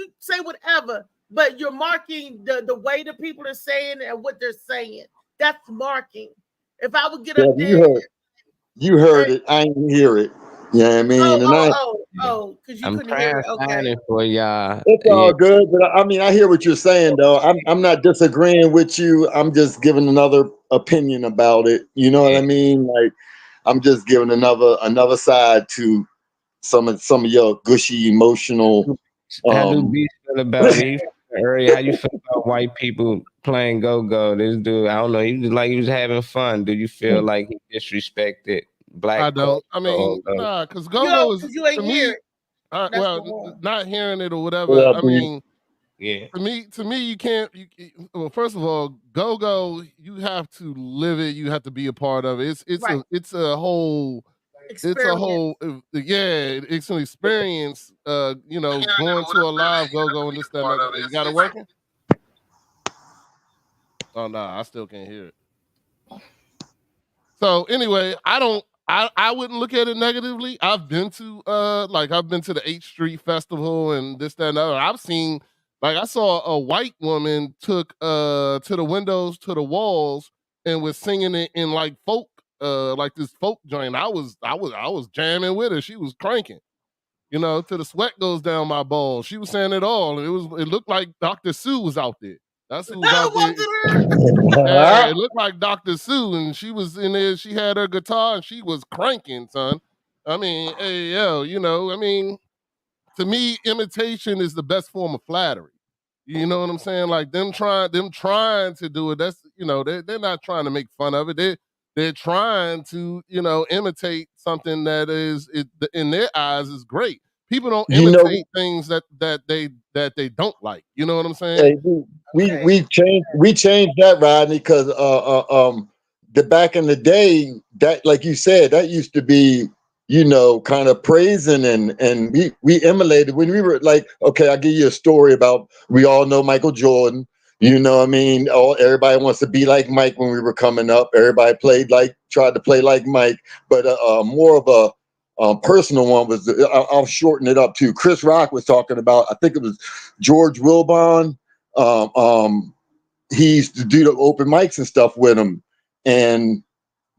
you say whatever, but you're marking the way the people are saying and what they're saying. That's marking. If I would get Yeah, up there, you heard and, it. I didn't hear it. Yeah, I mean, and because you I'm couldn't hear trying it. to find Okay. it for y'all. it's Yeah, all good. But I mean, I hear what you're saying, though. I'm not disagreeing with you. I'm just giving another opinion about it. You know what yeah. I mean? Like, I'm just giving another side to some of your gushy emotional. How do Um, B feel about it? Earlier, how you feel about white people playing go-go? This dude, I don't know. He was like he was having fun. Do you feel like he disrespected I black culture? don't. I mean, Or, nah, because You go-go don't, is because you to ain't hear me. it. That's the one. Not hearing it or whatever. what I up, B? mean, yeah, to me, you can't. Well, first of all, go-go, you have to live it. You have to be a part of it. Right. It's a whole. It's a Experience. whole. Yeah, it's an experience. Going to a live go-go and this, that, and other. You got it working? Oh no, I still can't hear it. So anyway, I don't. I wouldn't look at it negatively. I've been to the 8th Street Festival and this, that, and other. I saw a white woman took to the windows, to the walls, and was singing it in like folk, like this folk joint. I was jamming with her. She was cranking, till the sweat goes down my balls. She was saying it all. It looked like Dr. Sue was out there. That's who was out there. Wasn't her? Yeah, it looked like Dr. Sue, and she was in there. She had her guitar, and she was cranking, son. I mean, hey, yo, I mean, to me, imitation is the best form of flattery. You know what I'm saying? Like them trying to do it. That's they're not trying to make fun of it. They're trying to imitate something that in their eyes is great. People don't You know, imitate things that they don't like. You know what I'm saying? hey, we Okay. we changed that, Rodney, because the back in the day, that, like you said, that used to be, kind of praising, and we emulated when we were like, okay, I'll give you a story about, we all know Michael Jordan. You know what I mean? Everybody wants to be like Mike. When we were coming up, everybody tried to play like Mike, but more of a personal one was, I'll shorten it up too. Chris Rock was talking about, I think it was George Wilbon. He used to do the open mics and stuff with him, and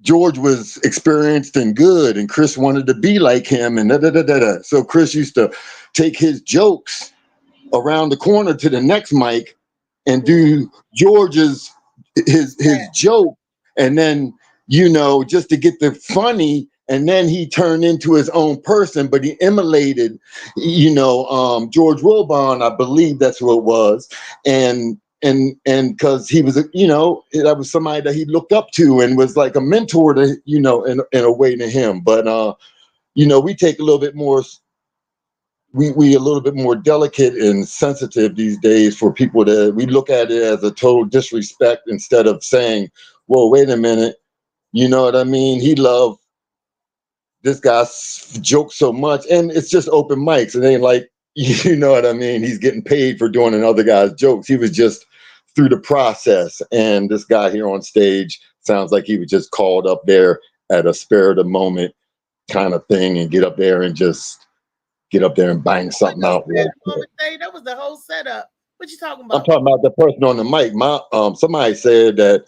George was experienced and good, and Chris wanted to be like him, and da da da da da. So Chris used to take his jokes around the corner to the next mic and do George's his joke, and then just to get the funny, and then he turned into his own person, but he emulated, George Wilbon, I believe that's who it was, and because he was, that was somebody that he looked up to and was like a mentor to, in a way to him. But we take a little bit more. We a little bit more delicate and sensitive these days for people to. We look at it as a total disrespect instead of saying, "Whoa, wait a minute." You know what I mean? He loved this guy's joke so much, and it's just open mics. It ain't like, you know what I mean? He's getting paid for doing another guy's jokes. He was just through the process, and this guy here on stage sounds like he was just called up there at a spur of the moment kind of thing, and get up there and bang something out. That was the whole setup. What you talking I'm about? talking about the person on the mic. Somebody said that,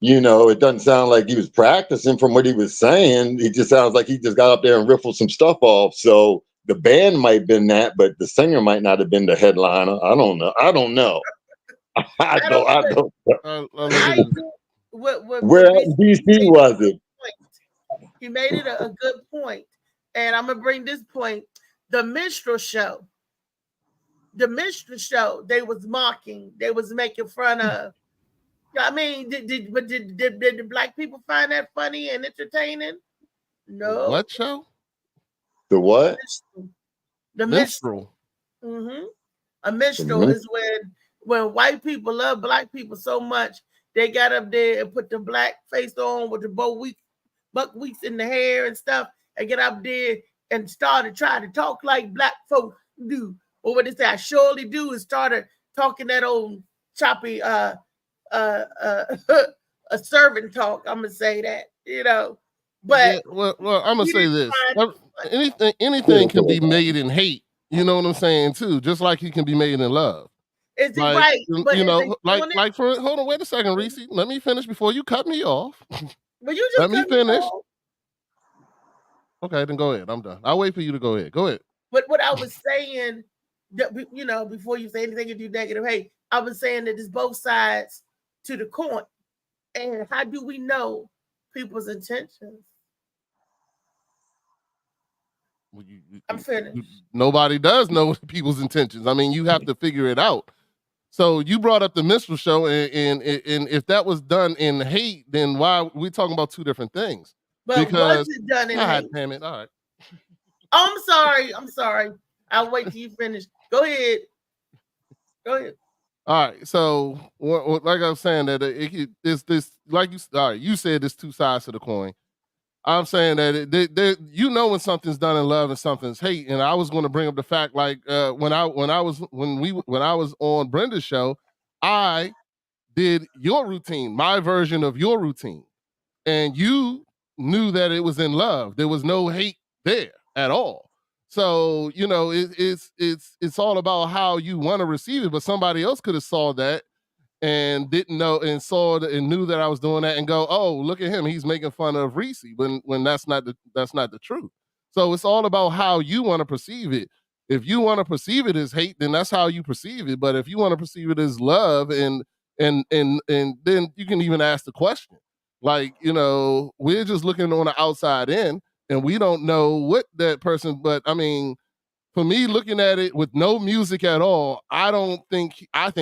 it doesn't sound like he was practicing from what he was saying. He just sounds like he just got up there and riffled some stuff off. So the band might have been that, but the singer might not have been the headliner. I don't know. I don't know. I don't. Look at I this. agree Where with BC. in DC was it? He made it a good point. And I'm going to bring this point. The minstrel show. The minstrel show, they was mocking. They was making fun of. I mean, did the black people find that funny and entertaining? No. What show? The what? The minstrel. Minstrel. Mm-hmm. A minstrel is when white people love black people so much, they got up there and put the black face on with the buckwheats in the hair and stuff, and get up there and started trying to talk like black folks do. Or what they say, I surely do, and started talking that old choppy a servant talk. I'm gonna say that, but Yeah, well, I'm gonna he say didn't this. find it funny. Anything can be made in hate, You know what I'm saying too? Just like he can be made in love. Is it Like, right? But you know, hold on, wait a second, Reese. Let me finish before you cut me off. But you just Let me cut me finish. off. Okay, then go ahead. I'm done. I'll wait for you to go ahead. Go ahead. But what I was saying, that before you say anything and do negative, hey, I was saying that it's both sides to the coin. And how do we know people's intentions? Well, I'm finished. Nobody does know people's intentions. I mean, you have to figure it out. So you brought up the minstrel show, and if that was done in hate, then why are we talking about two different things? But was it done in hate? Damn it! All right. I'm sorry. I'll wait till you finish. Go ahead. All right. So, like I was saying, that it's this, like you said, there's two sides to the coin. I'm saying that when something's done in love and something's hate. And I was going to bring up the fact, like when I was on Brenda's show, I did your routine, my version of your routine, and you knew that it was in love. There was no hate there at all. So it's all about how you want to receive it. But somebody else could have saw that and didn't know and saw it and knew that I was doing that and go, oh, look at him, he's making fun of Reese, when that's not the truth. So it's all about how you want to perceive it. If you want to perceive it as hate, then that's how you perceive it. But if you want to perceive it as love, and then you can even ask the question. Like, we're just looking on the outside in, and we don't know what that person, but I mean, for me, looking at it with no music at all, I think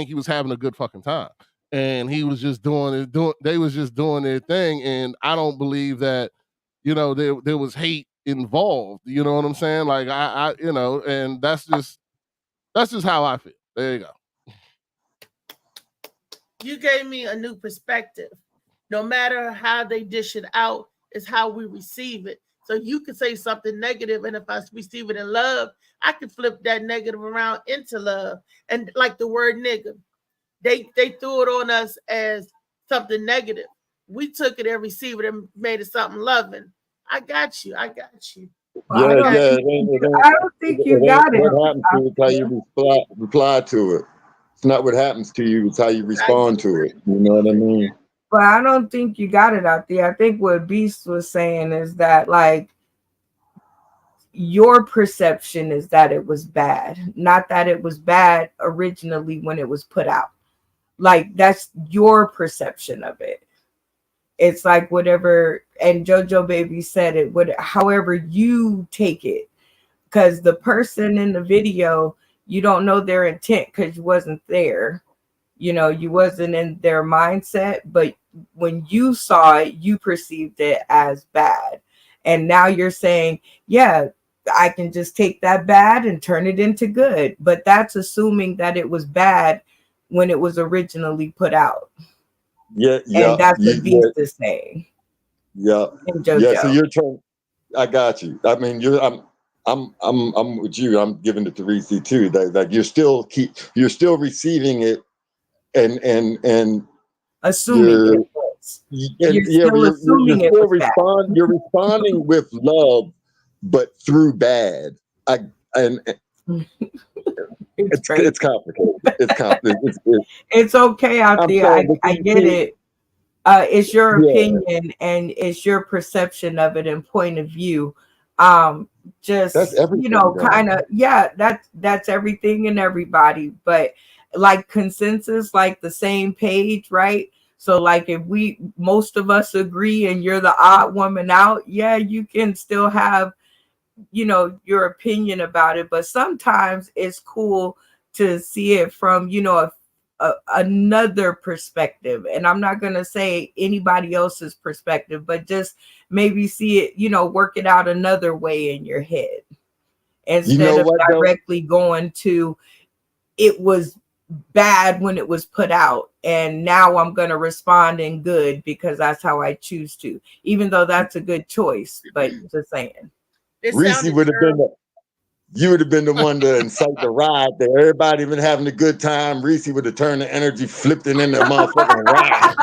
he was having a good fucking time. And he was just they was just doing their thing. And I don't believe that, there was hate involved. You know what I'm saying? Like and that's just how I feel. There you go. You gave me a new perspective. No matter how they dish it out, it's how we receive it. So you could say something negative, and if I receive it in love, I can flip that negative around into love. And like the word nigga, they threw it on us as something negative. We took it and received it and made it something loving. I got you. I don't think you got it. What happens to it is how you reply to it. It's not what happens to you, it's how you respond to it. You know what I mean? But I don't think you got it out there. I think what Beast was saying is that, like, your perception is that it was bad, not that it was bad originally when it was put out. Like, that's your perception of it. It's like whatever, and JoJo Baby said it, however you take it. Because the person in the video, you don't know their intent because you wasn't there. You wasn't in their mindset, but when you saw it, you perceived it as bad. And now you're saying, yeah, I can just take that bad and turn it into good. But that's assuming that it was bad when it was originally put out. Yeah. And that's what Beast is saying. Yeah. Yeah. So you're trying. I got you. I mean, I'm with you. I'm giving it to Reese too. That you're still receiving it and assuming you're responding with love, but through bad. It's complicated. It's complicated. It's okay out there. I get it. It's your opinion and it's your perception of it and point of view. Just kind of, that's everything and everybody. But like consensus, like the same page, right? So like if most of us agree and you're the odd woman out, you can still have your opinion about it, but sometimes it's cool to see it from another perspective. And I'm not going to say anybody else's perspective, but just maybe see it, work it out another way in your head instead of directly going to it was bad when it was put out and now I'm going to respond in good because that's how I choose to, even though that's a good choice. But just saying, Reese would have been You would have been the one to incite the riot there. Everybody been having a good time. Reese would have turned the energy, flipped it into a motherfucking riot.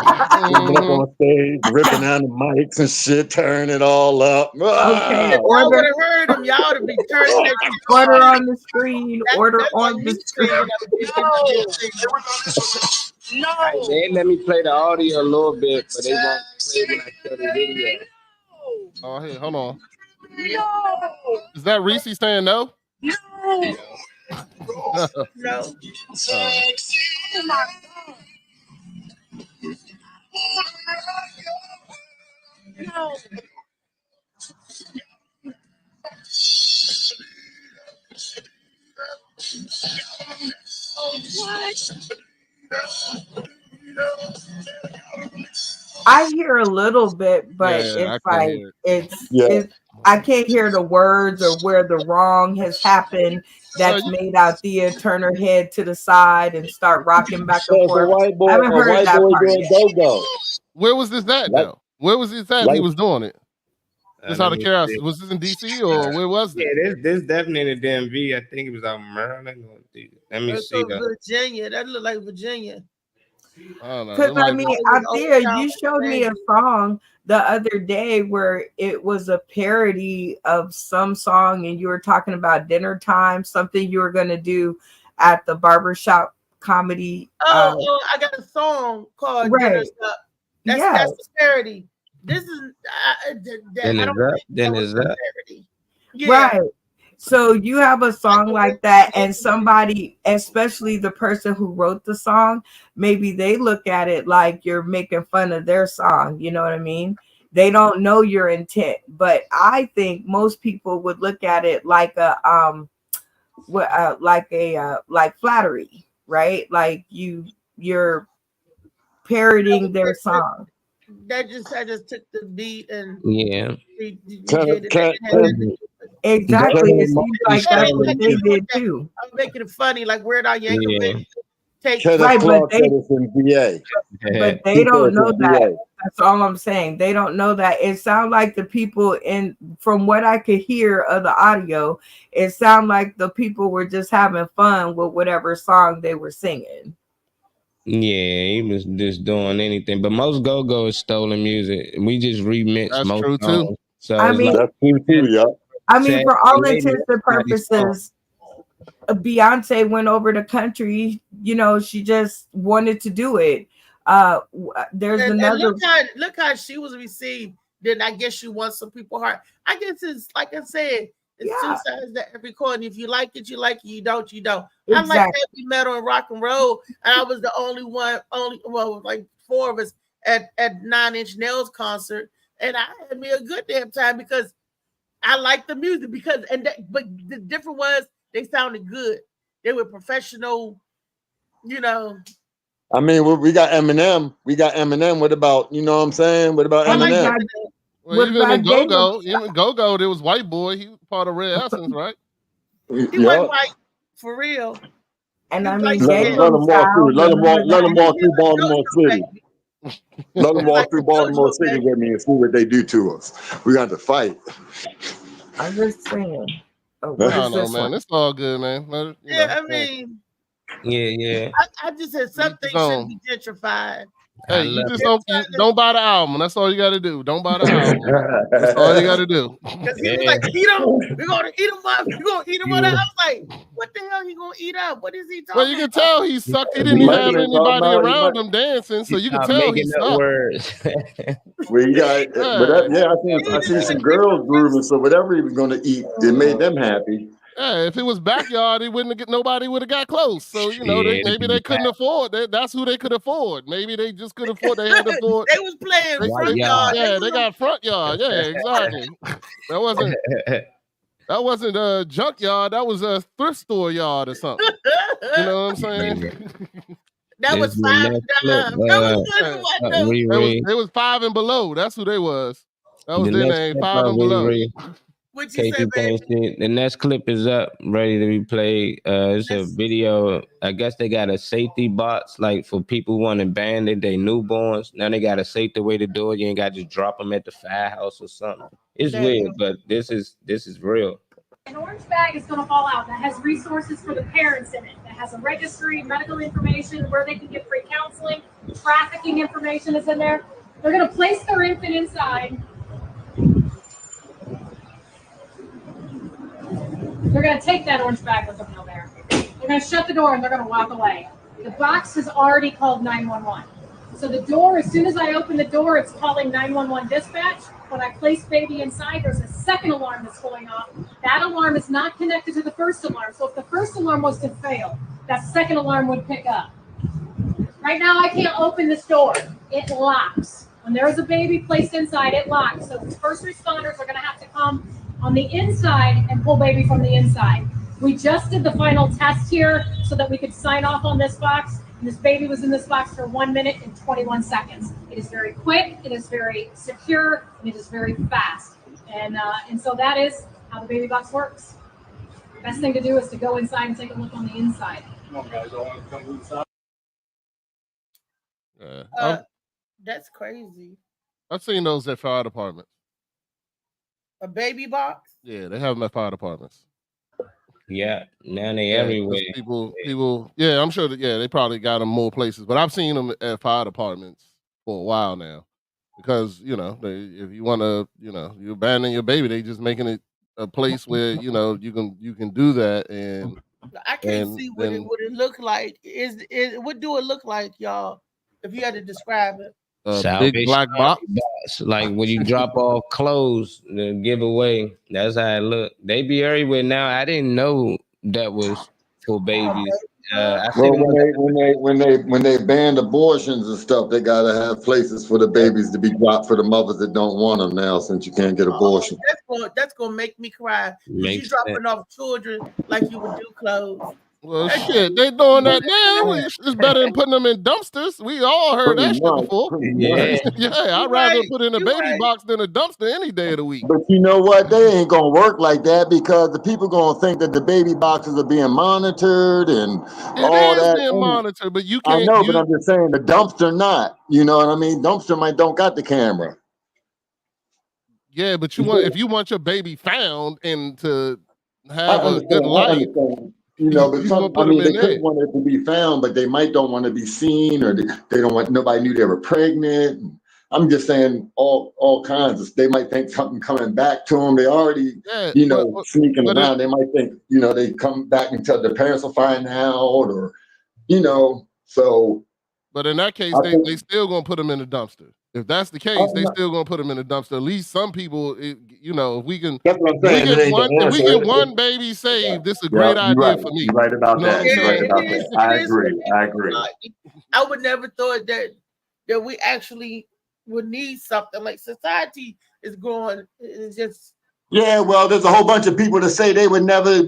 Been up on stage, ripping down the mics and shit, turning it all up. Okay, If y'all would have heard him, y'all would have been turning that shit order on. on the screen. Order That's on like the me screen. singing. No. They let me play the audio a little bit, but they won't play when I show the video. Oh, hey, hold on. No. Is that Reese saying no? No. No. Oh my God. No. I hear a little bit, but yeah, it's like Yeah. it's I can't hear the words or where the wrong has happened. That's made Althea turn her head to the side and start rocking back and forth. I haven't heard that part doing yet. go-go. Where was this at though? Where was this at? He was doing it. Just out of curiosity, was this in DC or where was this? Yeah, this definitely in the DMV. I think it was out in Maryland. Let me see that. Virginia. That looked like Virginia. Because I mean, Althea, you showed me a song the other day where it was a parody of some song, and you were talking about dinner time, something you were gonna do at the barbershop comedy. I got a song called Dinner Stuff. That's the parody. This is then is that yeah. Right. So you have a song like that, and somebody, especially the person who wrote the song, maybe they look at it like you're making fun of their song. You know what I mean? They don't know your intent, but I think most people would look at it like like flattery, right? Like you're parodying their song. I just took the beat and exactly. It seems like that's what they did too. I'm making it funny, like Weird Al Yankovic. But they don't know that. That's all I'm saying. They don't know that. It sounds like the people from what I could hear of the audio, it sounded like the people were just having fun with whatever song they were singing. Yeah, he was just doing anything. But most go-go is stolen music. We just remix most true songs. Too. So I mean, that's true too, yeah. I mean, for all intents and purposes, Beyonce went over the country. You know, she just wanted to do it. There's another. And look how she was received. Then I guess you want some people heart. I guess it's like I said, it's two sides to every coin. If you like it, you like it. You don't, you don't. Exactly. I like heavy metal and rock and roll, and I was the only like four of us at 9 Inch Nails concert, and I had me a good damn time because I liked the music but the difference was they sounded good. They were professional, you know. I mean, we got Eminem. What about, you know what I'm saying? What about Eminem? Well, even Go-Go, there was White Boy. He was part of Red Essence, right? He wasn't white, for real. And I mean, let him walk through Baltimore City. Let them walk through Baltimore City with me and see what they do to us. We got to fight. I'm just saying. I don't know, man. It's all good, man. I mean. Yeah. I just said something should be gentrified. Hey, you just don't buy the album. That's all you got to do. Don't buy the album. That's all you got to do. Because he was like, eat him. We're going to eat him up. We're going to eat him up. I was like, what the hell he going to eat up? What is he talking about? Well, you can tell he sucked. He didn't have anybody around him dancing, so you can tell he sucked. Well, you got, I seen some girls grooving, so whatever he was going to eat, it made them happy. Yeah, if it was backyard, nobody would have got close. So maybe they couldn't afford. That's who they could afford. Maybe they just couldn't afford. They had to afford. They was playing front yard. Yeah, they got front yard. Yeah, exactly. That wasn't a junkyard. That was a thrift store yard or something. You know what I'm saying? That was $5. They was 5 and below. That's who they was. That was their name. 5 and below. What you say, baby? The next clip is up, ready to be played. It's a video. I guess they got a safety box, like for people who want to abandon their newborns. Now they got a safety way to do it. You ain't got to just drop them at the firehouse or something. It's weird, but this is real. An orange bag is going to fall out that has resources for the parents in it, that has a registry, medical information, where they can get free counseling, trafficking information is in there. They're going to place their infant inside. They're going to take that orange bag with them there. They're going to shut the door and they're going to walk away. The box has already called 911. So the door, as soon as I open the door, it's calling 911 dispatch. When I place baby inside, there's a second alarm that's going off. That alarm is not connected to the first alarm. So if the first alarm was to fail, that second alarm would pick up. Right now, I can't open this door. It locks. When there is a baby placed inside, it locks. So first responders are going to have to come on the inside and pull baby from the inside. We just did the final test here so that we could sign off on this box. And this baby was in this box for 1 minute and 21 seconds. It is very quick, it is very secure, and it is very fast. And so that is how the baby box works. Best thing to do is to go inside and take a look on the inside. Come on, guys, I want to come inside. That's crazy. I've seen those at fire departments. A baby box? Yeah, they have them at fire departments. Yeah, now they everywhere. People. Yeah, I'm sure that. Yeah, they probably got them more places, but I've seen them at fire departments for a while now, because if you want to, you abandon your baby, they just making it a place where you can do that. And I can't see what it look like. What do it look like, y'all? If you had to describe it. Big black box, like when you drop off clothes to give away. That's how it look. They be everywhere now. I didn't know that was for babies. When they banned abortions and stuff, they gotta have places for the babies to be dropped for the mothers that don't want them now, since you can't get abortion. That's gonna make me cry. You dropping off children like you would do clothes. Well, shit, they doing that now. It's better than putting them in dumpsters. We all heard that shit before. Yeah, I'd rather put in a baby box than a dumpster any day of the week. But you know what? They ain't gonna work like that, because the people gonna think that the baby boxes are being monitored and all that. It is being monitored, but you can't. I know, but I'm just saying the dumpster not. You know what I mean? Dumpster don't got the camera. Yeah, but if you want your baby found and to have a good life. But they could want it to be found, but they don't want to be seen, or they don't want nobody knew they were pregnant. I'm just saying all kinds of. They might think something coming back to them. They already, sneaking around. They might think, they come back and tell their parents will find out, or, so. But in that case, they still gonna put them in the dumpster. If that's the case, they still gonna put them in the dumpster. At least some people, if we can, that's what I'm saying. If we get one baby saved, this is a great idea for me. You're right about that. You're right about that. I agree. I would never thought that we actually would need something like society is growing. It's just. Yeah, well, there's a whole bunch of people that say they would never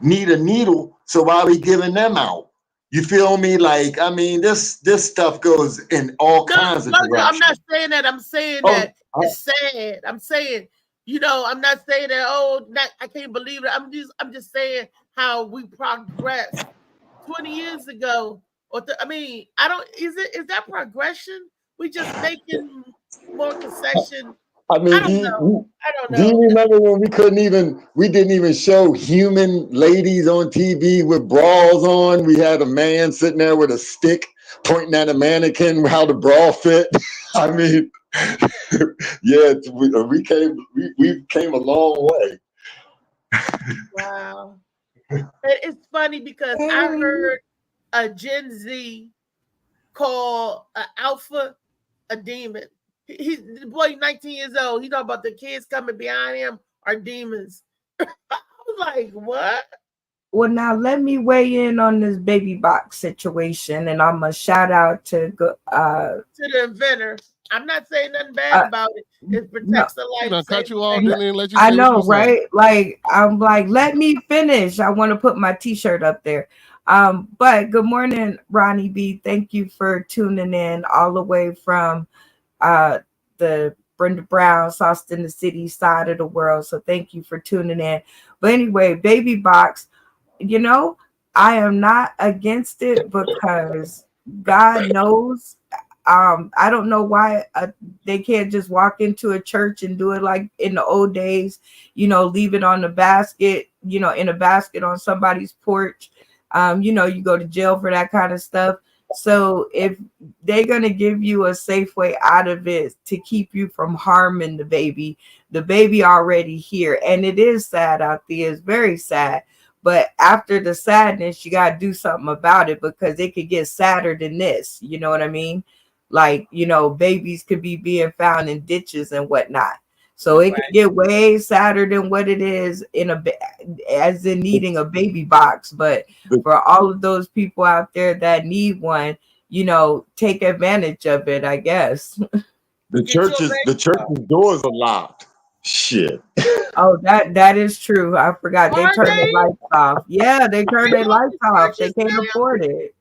need a needle, so why are we giving them out? You feel me? Like, I mean, this stuff goes in all kinds of directions. I'm not saying that. I'm saying that it's sad. I'm saying, I'm not saying that. I can't believe it. I'm just saying how we progressed 20 years ago. Is that progression? We just making more concession. I mean, I don't know. Do you remember when we didn't even show human ladies on TV with bras on? We had a man sitting there with a stick pointing at a mannequin, how the bra fit. I mean, yeah, we came a long way. Wow. It's funny because I heard a Gen Z call an alpha a demon. The boy 19 years old. He talking about the kids coming behind him are demons. I was like, what? Well, now let me weigh in on this baby box situation, and I'm gonna shout out to the inventor. I'm not saying nothing bad about it. It protects the life. I cut you off, didn't let you. I know, right? Like, I'm like, let me finish. I want to put my T-shirt up there. But good morning, Ronnie B. Thank you for tuning in all the way from the Brenda Brown, Austin, the city side of the world. So thank you for tuning in. But anyway, baby box, I am not against it, because God knows I don't know why they can't just walk into a church and do it like in the old days, leave it on the basket, in a basket on somebody's porch. You go to jail for that kind of stuff. So if they're going to give you a safe way out of it to keep you from harming the baby already here. And it is sad out there. It's very sad. But after the sadness, you got to do something about it because it could get sadder than this. You know what I mean? Like, babies could be being found in ditches and whatnot. So it could get way sadder than what it is as in needing a baby box. But for all of those people out there that need one, take advantage of it, I guess. The church's doors are locked. Shit. Oh, that is true. I forgot. They turn their lights off. Yeah, they turn their lights off. They can't afford it.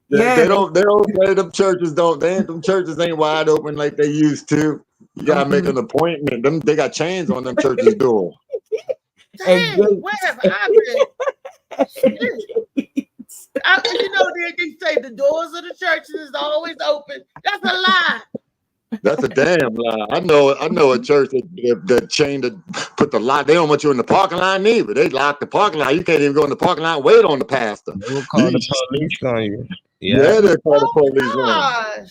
They don't them churches them churches ain't wide open like they used to. You gotta make an appointment. They got chains on them churches' door. Dang, where have I been? They say the doors of the churches is always open. That's a lie. That's a damn lie. I know a church that chained to put the lock. They don't want you in the parking lot neither. They lock the parking lot. You can't even go in the parking lot and wait on the pastor. They'll call the police on you. Yeah, they call the police on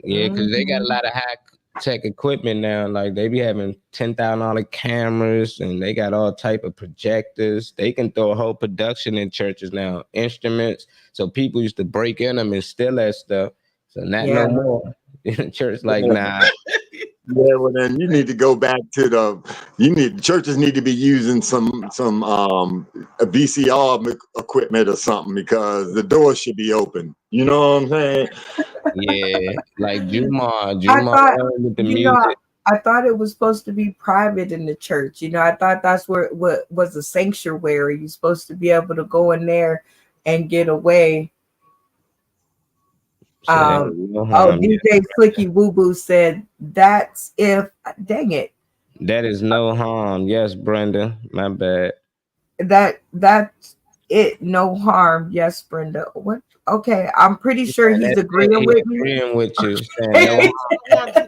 you. Yeah, because they got a lot of high tech equipment now. Like they be having $10,000 cameras and they got all type of projectors. They can throw a whole production in churches now, instruments. So people used to break in them and steal that stuff. So not no more. Church like nah. Yeah, well then you need to go back to churches need to be using some VCR equipment or something because the doors should be open. You know what I'm saying? Yeah, like Juma with the music. I thought it was supposed to be private in the church. I thought that's what was a sanctuary. You're supposed to be able to go in there and get away. DJ Clicky Woo Boo said that's if dang it. That is no harm. Yes, Brenda. My bad. That's it. No harm. Yes, Brenda. What? Okay, I'm pretty sure he's agreeing with me. Agreeing with you. Saying,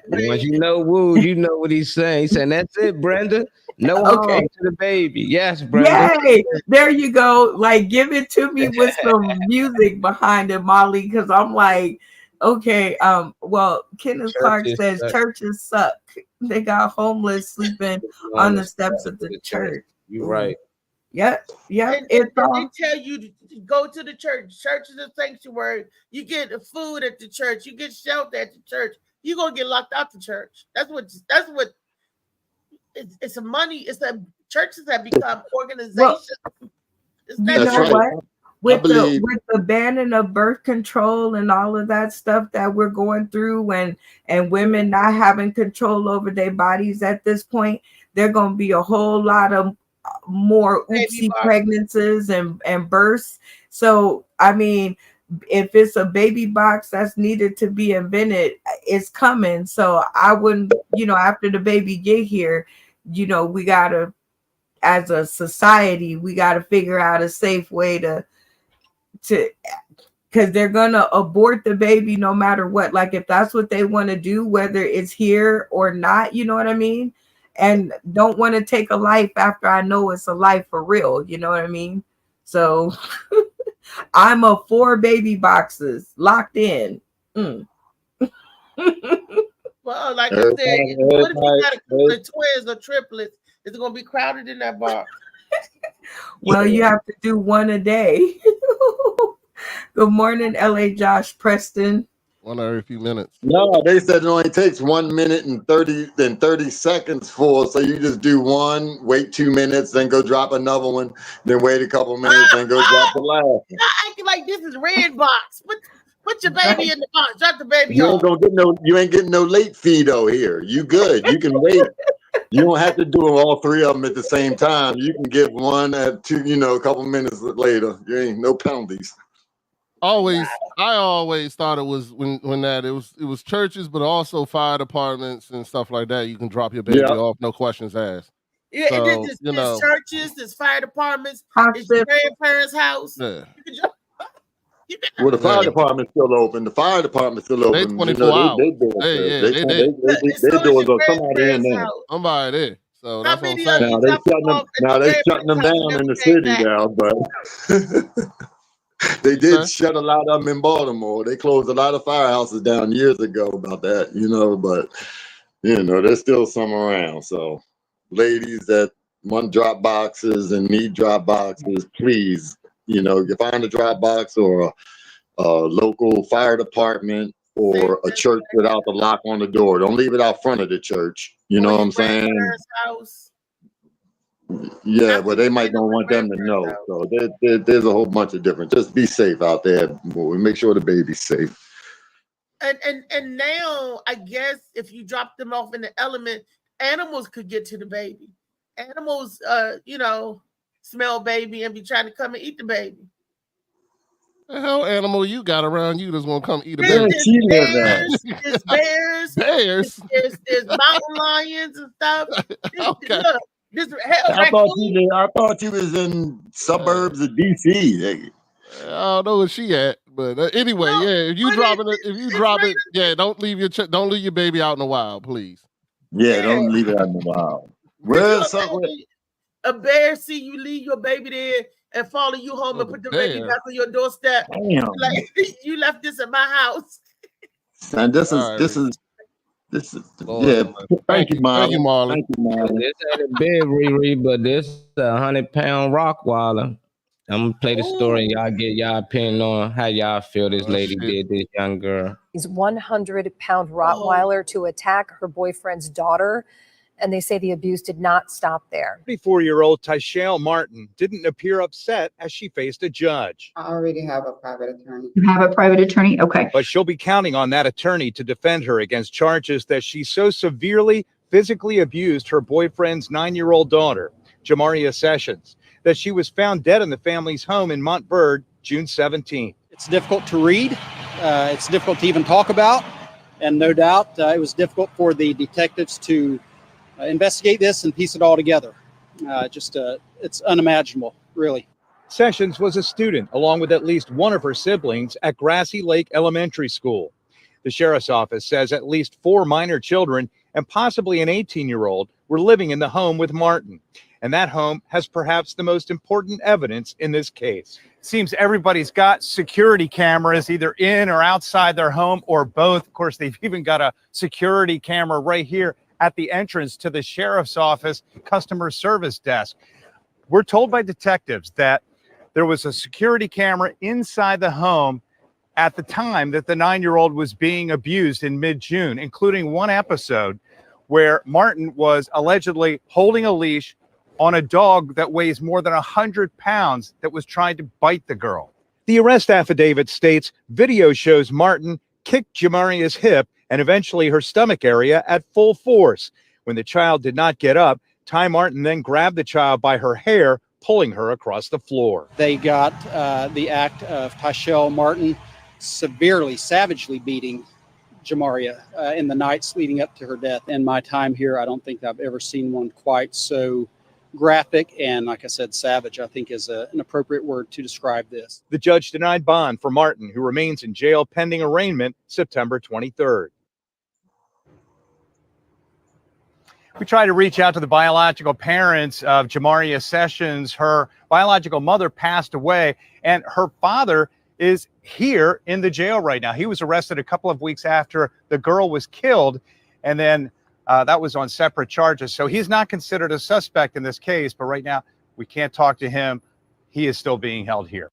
once you know Woo, you know what he's saying. He's saying that's it, Brenda. No harm to the baby. Yes, Brenda. Yay! There you go. Like, give it to me with some music behind it, Molly, because I'm like, okay. Well, Kenneth Clark says churches suck. They got homeless sleeping on the steps of the church. You're right. Yeah. And they tell you to go to the church. Church is a sanctuary. You get food at the church. You get shelter at the church. You're gonna get locked out the church. That's what it's a money. It's that churches have become organizations. What? With the banning of birth control and all of that stuff that we're going through, and women not having control over their bodies at this point, there gonna be a whole lot of more oopsie pregnancies and births. So I mean, if it's a baby box that's needed to be invented, it's coming. So I wouldn't, after the baby get here, we gotta, as a society, we gotta figure out a safe way to because they're gonna abort the baby no matter what. Like if that's what they want to do, whether it's here or not, you know what I mean? And don't want to take a life after I know it's a life for real, you know what I mean? So I'm a 4 baby boxes locked in. Well, like I said, what if you got a couple of twins or triplets? It's gonna be crowded in that box. Well, you have to do one a day. Good morning, LA Josh Preston. One every few minutes. No, they said it only takes 1 minute and 30 seconds for. So you just do one, wait 2 minutes, then go drop another one, then wait a couple minutes, then go drop the last. You're acting like this is Red Box. Put your baby in the box. Drop the baby you off. You ain't getting no late fee though here. You good. You can wait. You don't have to do all 3 of them at the same time. You can get one at 2, a couple minutes later. You ain't no penalties. I always thought it was when it was churches, but also fire departments and stuff like that. You can drop your baby off, no questions asked. Yeah, so, there's churches, there's fire departments, it's your grandparents' house. Yeah. Well, the fire department's still open. The fire department's still open. They 24 hours. They doors up. Somebody in there. Somebody there. So that's what I'm saying. Now they shutting them down in the city now, but they did shut a lot of them in Baltimore. They closed a lot of firehouses down years ago about that, but there's still some around. So ladies that want drop boxes and need drop boxes, please, you find a drop box or a local fire department or a church without the lock on the door. Don't leave it out front of the church. You know what I'm saying? Yeah, but they might don't want them to know. So there's a whole bunch of different. Just be safe out there. We make sure the baby's safe. And now I guess if you drop them off in the element, animals could get to the baby. Animals, smell baby and be trying to come and eat the baby. The hell animal you got around you that's gonna come eat a baby? There's bears. There's mountain lions and stuff. Okay. Look, I thought you was in suburbs of DC. I don't know where she at, but anyway, if you drop it, don't leave your baby out in the wild, please. Yeah, don't leave it out in the wild. A bear see you leave your baby there and follow you home and put the baby back on your doorstep. Damn. Like you left this at my house. And this is yeah. Thank you, Marlon. This ain't a big Riri, but this is a 100-pound Rottweiler. I'm gonna play the story and y'all get y'all opinion on how y'all feel this lady did this young girl. He's 100-pound Rottweiler to attack her boyfriend's daughter. And they say the abuse did not stop there. 34-year-old Tyshale Martin didn't appear upset as she faced a judge. I already have a private attorney. You have a private attorney? Okay. But she'll be counting on that attorney to defend her against charges that she so severely physically abused her boyfriend's 9-year-old daughter, Jamaria Sessions, that she was found dead in the family's home in Montverde, June 17th. It's difficult to read. It's difficult to even talk about. And no doubt it was difficult for the detectives to investigate this and piece it all together. It's unimaginable, really. Sessions was a student, along with at least one of her siblings, at Grassy Lake Elementary School. The sheriff's office says at least 4 minor children and possibly an 18-year-old were living in the home with Martin. And that home has perhaps the most important evidence in this case. Seems everybody's got security cameras either in or outside their home or both. Of course, they've even got a security camera right here at the entrance to the sheriff's office customer service desk. We're told by detectives that there was a security camera inside the home at the time that the 9-year-old was being abused in mid-June, including one episode where Martin was allegedly holding a leash on a dog that weighs more than 100 pounds that was trying to bite the girl. The arrest affidavit states video shows Martin kicked Jamaria's hip and eventually her stomach area at full force. When the child did not get up, Ty Martin then grabbed the child by her hair, pulling her across the floor. They got the act of Tyshale Martin severely, savagely beating Jamaria in the nights leading up to her death. In my time here, I don't think I've ever seen one quite so graphic and, like I said, savage, I think is an appropriate word to describe this. The judge denied bond for Martin, who remains in jail pending arraignment September 23rd. We tried to reach out to the biological parents of Jamaria Sessions. Her biological mother passed away, and her father is here in the jail right now. He was arrested a couple of weeks after the girl was killed, and then that was on separate charges. So he's not considered a suspect in this case, but right now we can't talk to him. He is still being held here.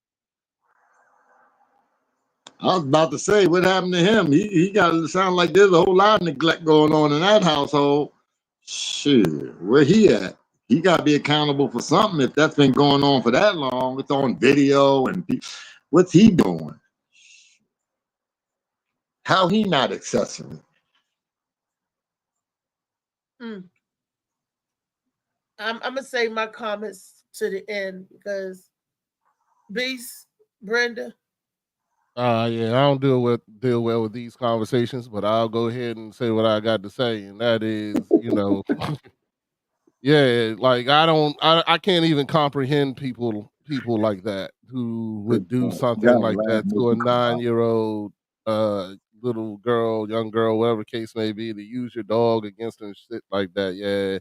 I was about to say, what happened to him? He got to sound like there's a whole lot of neglect going on in that household. Shit, where he at? He got to be accountable for something if that's been going on for that long. It's on video, and what's he doing? How he not accessory? I'm gonna save my comments to the end because Beast, Brenda. Yeah, I don't deal well with these conversations, but I'll go ahead and say what I got to say, and that is, yeah, like I can't even comprehend people like that. who would do something like that to a 9-year-old little girl, young girl, whatever case may be, to use your dog against them, shit like that. Yeah,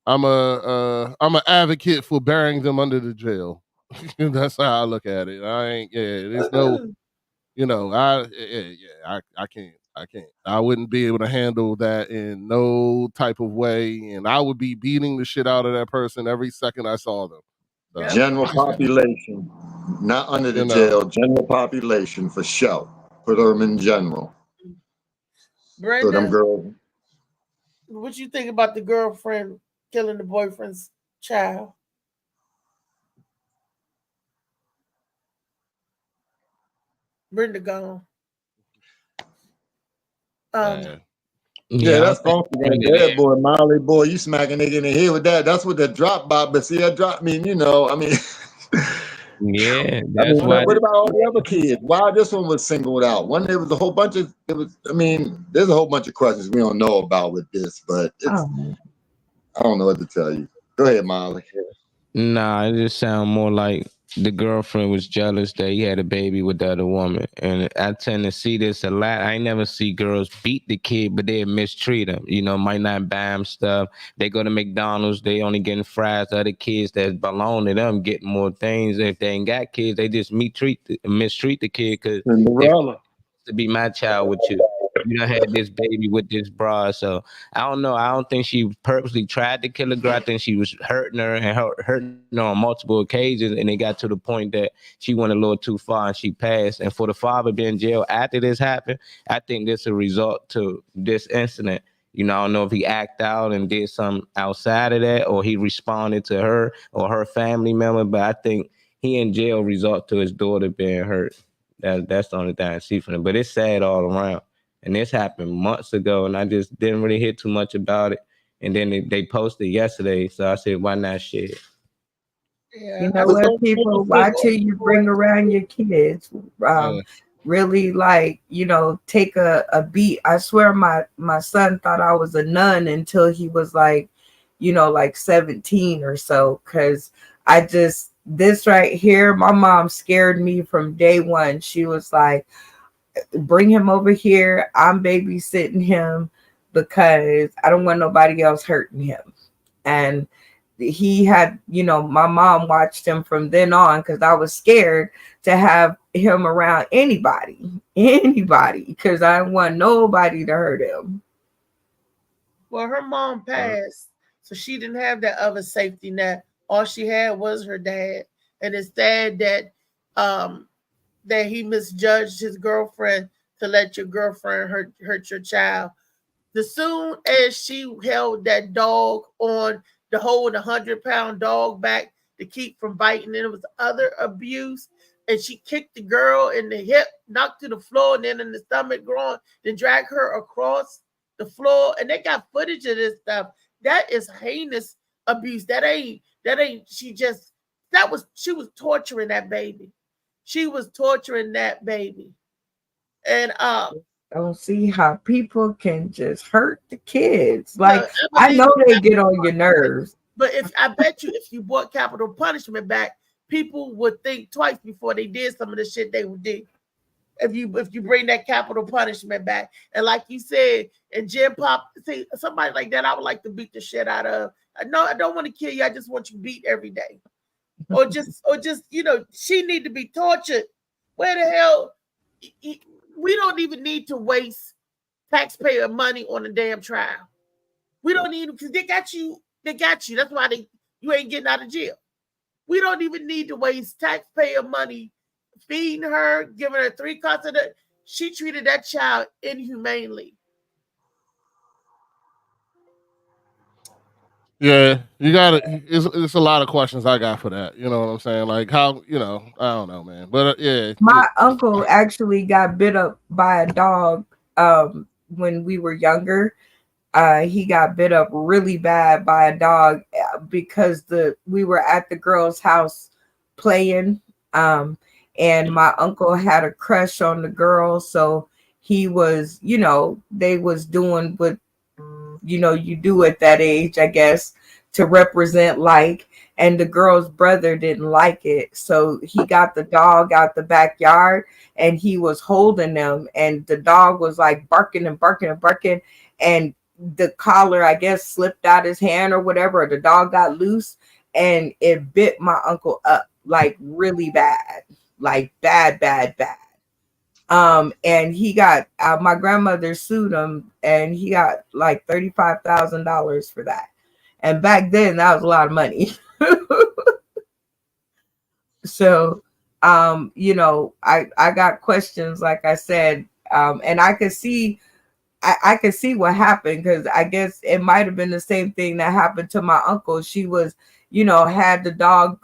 I'm an advocate for burying them under the jail. That's how I look at it. I ain't. Yeah, there's no. I can't. I wouldn't be able to handle that in no type of way, and I would be beating the shit out of that person every second I saw them. So, general population, not under the jail. General population for sure. Put them in general. Brenda, so them girls. What you think about the girlfriend killing the boyfriend's child? Brenda gone. Yeah, that's funky. That boy, Molly boy, you smack a nigga in the head with that. That's what the drop bot. But see, that drop mean, I mean. Yeah, that's why. What about all the other kids? Why this one was singled out? There was a whole bunch of. There's a whole bunch of questions we don't know about with this, but I don't know what to tell you. Go ahead, Molly. Nah, it just sounds more like the girlfriend was jealous that he had a baby with the other woman. And I tend to see this a lot. I never see girls beat the kid, but they mistreat him. Might not buy him stuff. They go to McDonald's, they only getting fries. The other kids that belong to them get more things. If they ain't got kids, they just mistreat the kid because to be my child with you. You done had this baby with this bra. So I don't know. I don't think she purposely tried to kill a girl. I think she was hurting her and hurting her on multiple occasions. And it got to the point that she went a little too far and she passed. And for the father being in jail after this happened, I think this is a result to this incident. I don't know if he acted out and did something outside of that, or he responded to her or her family member. But I think he in jail result to his daughter being hurt. That's the only thing I see from it. But it's sad all around. And this happened months ago, and I just didn't really hear too much about it. And then they posted yesterday, so I said, why not share it? Yeah, you know what, people, watch who you bring around your kids. Really, take a beat. I swear my son thought I was a nun until he was like 17 or so, because this right here, my mom scared me from day one. She was like, bring him over here. I'm babysitting him because I don't want nobody else hurting him. And he had, my mom watched him from then on because I was scared to have him around anybody, because I didn't want nobody to hurt him. Well, her mom passed, so she didn't have that other safety net. All she had was her dad. And it's sad that that he misjudged his girlfriend to let your girlfriend hurt your child. As soon as she held that dog on to hold 100-pound dog back to keep from biting, and it was other abuse, and she kicked the girl in the hip, knocked to the floor, and then in the stomach, groin, then dragged her across the floor, and they got footage of this stuff. That is heinous abuse. She was torturing that baby. She was torturing that baby. And I don't see how people can just hurt the kids. I know they get on your nerves. But I bet you if you brought capital punishment back, people would think twice before they did some of the shit they would do. If you bring that capital punishment back. And like you said, and Jim Pop, see, somebody like that, I would like to beat the shit out of. No, I don't want to kill you. I just want you beat every day. Or just, she need to be tortured. Where the hell? We don't even need to waste taxpayer money on a damn trial. We don't need, because they got you. That's why you ain't getting out of jail. We don't even need to waste taxpayer money feeding her, giving her 3 cuts of the. She treated that child inhumanely. Yeah, you got it. It's a lot of questions I got for that. You know what I'm saying? Like how, I don't know, man. But my uncle actually got bit up by a dog when we were younger. He got bit up really bad by a dog because we were at the girl's house playing, and my uncle had a crush on the girl, so he was, they was doing what you do at that age, I guess. to represent like, and the girl's brother didn't like it. So he got the dog out the backyard and he was holding them, and the dog was like barking and barking and barking, and the collar, I guess, slipped out his hand or whatever, or the dog got loose and it bit my uncle up like really bad, like bad. And he got my grandmother sued him and he got like $35,000 for that. And back then that was a lot of money. So you know, I got questions, like I said, and I could see I could see what happened, because I guess it might have been the same thing that happened to my uncle. She was, you know, had the dog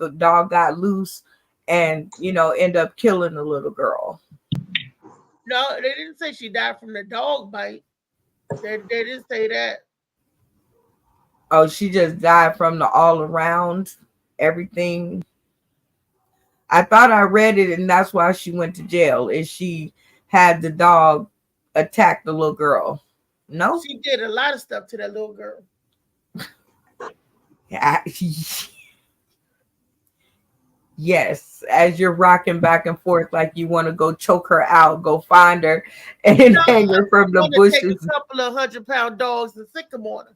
got loose and, you know, end up killing the little girl. No, they didn't say she died from the dog bite. They didn't say that. Oh, she just died from the all around everything. I thought I read it, and that's why she went to jail, is she had the dog attack the little girl. No, she did a lot of stuff to that little girl. Yes, as you're rocking back and forth like you want to go choke her out, go find her and hang her from the bushes. Take a couple of 100-pound dogs and sick them on her.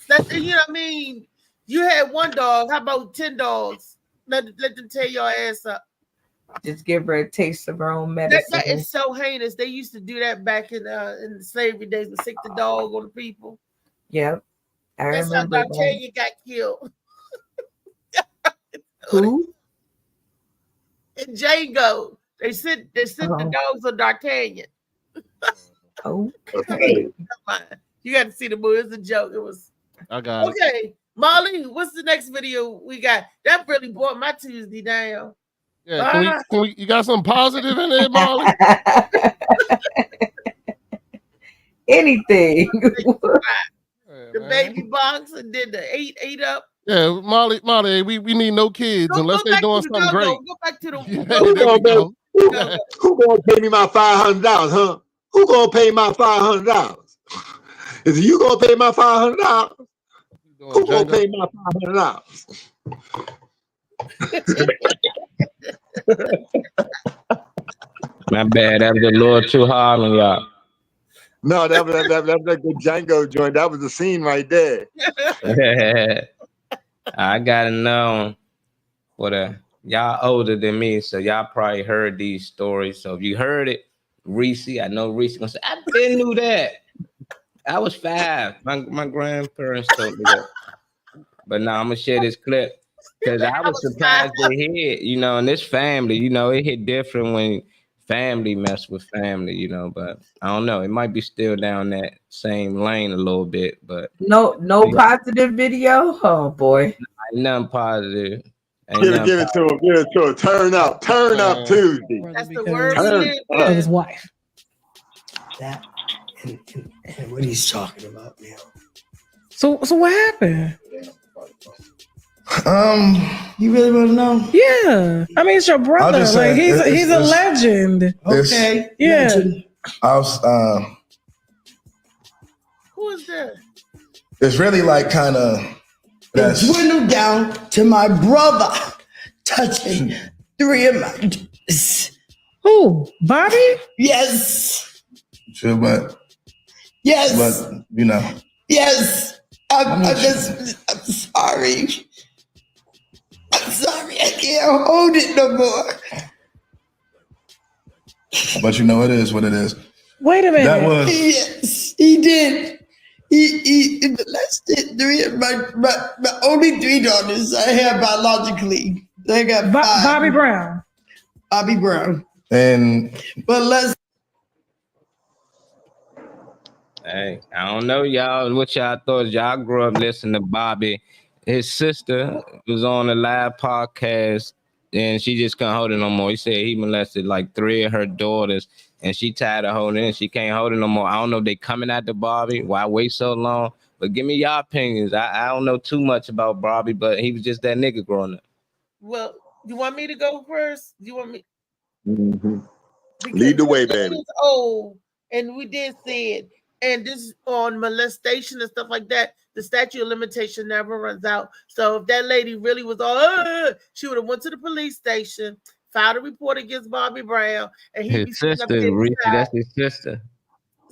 That's, you know what I mean? You had one dog. How about 10 dogs? Let them tear your ass up. Just give her a taste of her own medicine. That is so heinous. They used to do that back in the slavery days, to sick the dog on the people. Yep, I remember. That's how D'Artagnan got killed. Who? In Django, they sent the dogs on D'Artagnan. Okay. You got to see the movie. It's a joke. It was. I got it. Okay, Molly, what's the next video we got? That really brought my Tuesday down. Yeah, can we, you got something positive in there, Molly? Anything. The baby box and did the eight up. Yeah, Molly, we need no kids unless they're doing something great. Go back to the Who gonna pay me my $500, huh? Who gonna pay my $500? Is you gonna pay my $500? Who gonna pay my $500? My bad. That was a little too hard on y'all. No, that was a good Django joint. That was the scene right there. I gotta know y'all older than me, so y'all probably heard these stories. So if you heard it, Reese, I know Reese gonna say, I didn't know that. I was 5. My grandparents told me that. But now I'm gonna share this clip because I was surprised to hear it, you know, and this family, you know, it hit different when family mess with family, you know, but I don't know. It might be still down that same lane a little bit, but no positive video. Oh boy, ain't nothing positive. Give it to him. Give it to him. Turn up Tuesday. That's the word of his wife. That and what he's talking about now. So what happened? You really want to know? Yeah, I mean it's your brother. Like he's a legend. Okay, yeah. Legend. Who is that? It's really like kind of. It dwindled down to my brother touching 3 of my daughters. Who? Bobby? Yes. Sure, but yes. But you know. Yes. I'm sorry. I'm sorry. I can't hold it no more. But you know, it is what it is. Wait a minute. That was. Yes, he did. He molested 3 of my only 3 daughters I have biologically. They got 5. Bobby Brown. Bobby Brown. And but let's. Hey, I don't know, y'all. What y'all thought? Y'all grew up listening to Bobby. His sister was on a live podcast, and she just couldn't hold it no more. He said he molested like 3 of her daughters, and she tired of holding it. She can't hold it no more. I don't know if they coming after Bobby. Why wait so long? But give me your opinions. I don't know too much about Bobby, but he was just that nigga growing up. Well, you want me to go first? You want me? Mm-hmm. Lead the way, baby. Old, and we did say it. And this on molestation and stuff like that, the statute of limitation never runs out. So if that lady really was all, she would have went to the police station, filed a report against Bobby Brown, and he'd be His sister, Reese, that's his sister.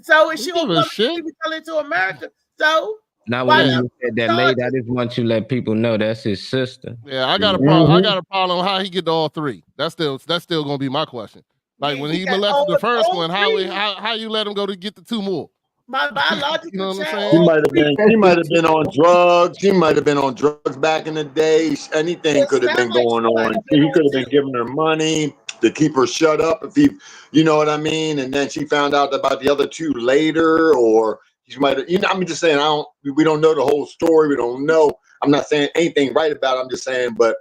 So is she a woman? She be telling to America. So now when you said that lady, I just want you to let people know that's his sister. Yeah, I got a problem. I got a problem how he get to all three. That's still gonna be my question. Like when he molested the first one, how you let him go to get the two more? My biological you know what I'm child. saying? She might have been on drugs. She might have been on drugs back in the day. Anything could have been going on. He could have been giving her money to keep her shut up if he, you know what I mean? And then she found out about the other two later, or she might have, I'm just saying, we don't know the whole story. We don't know. I'm not saying anything right about it. I'm just saying, but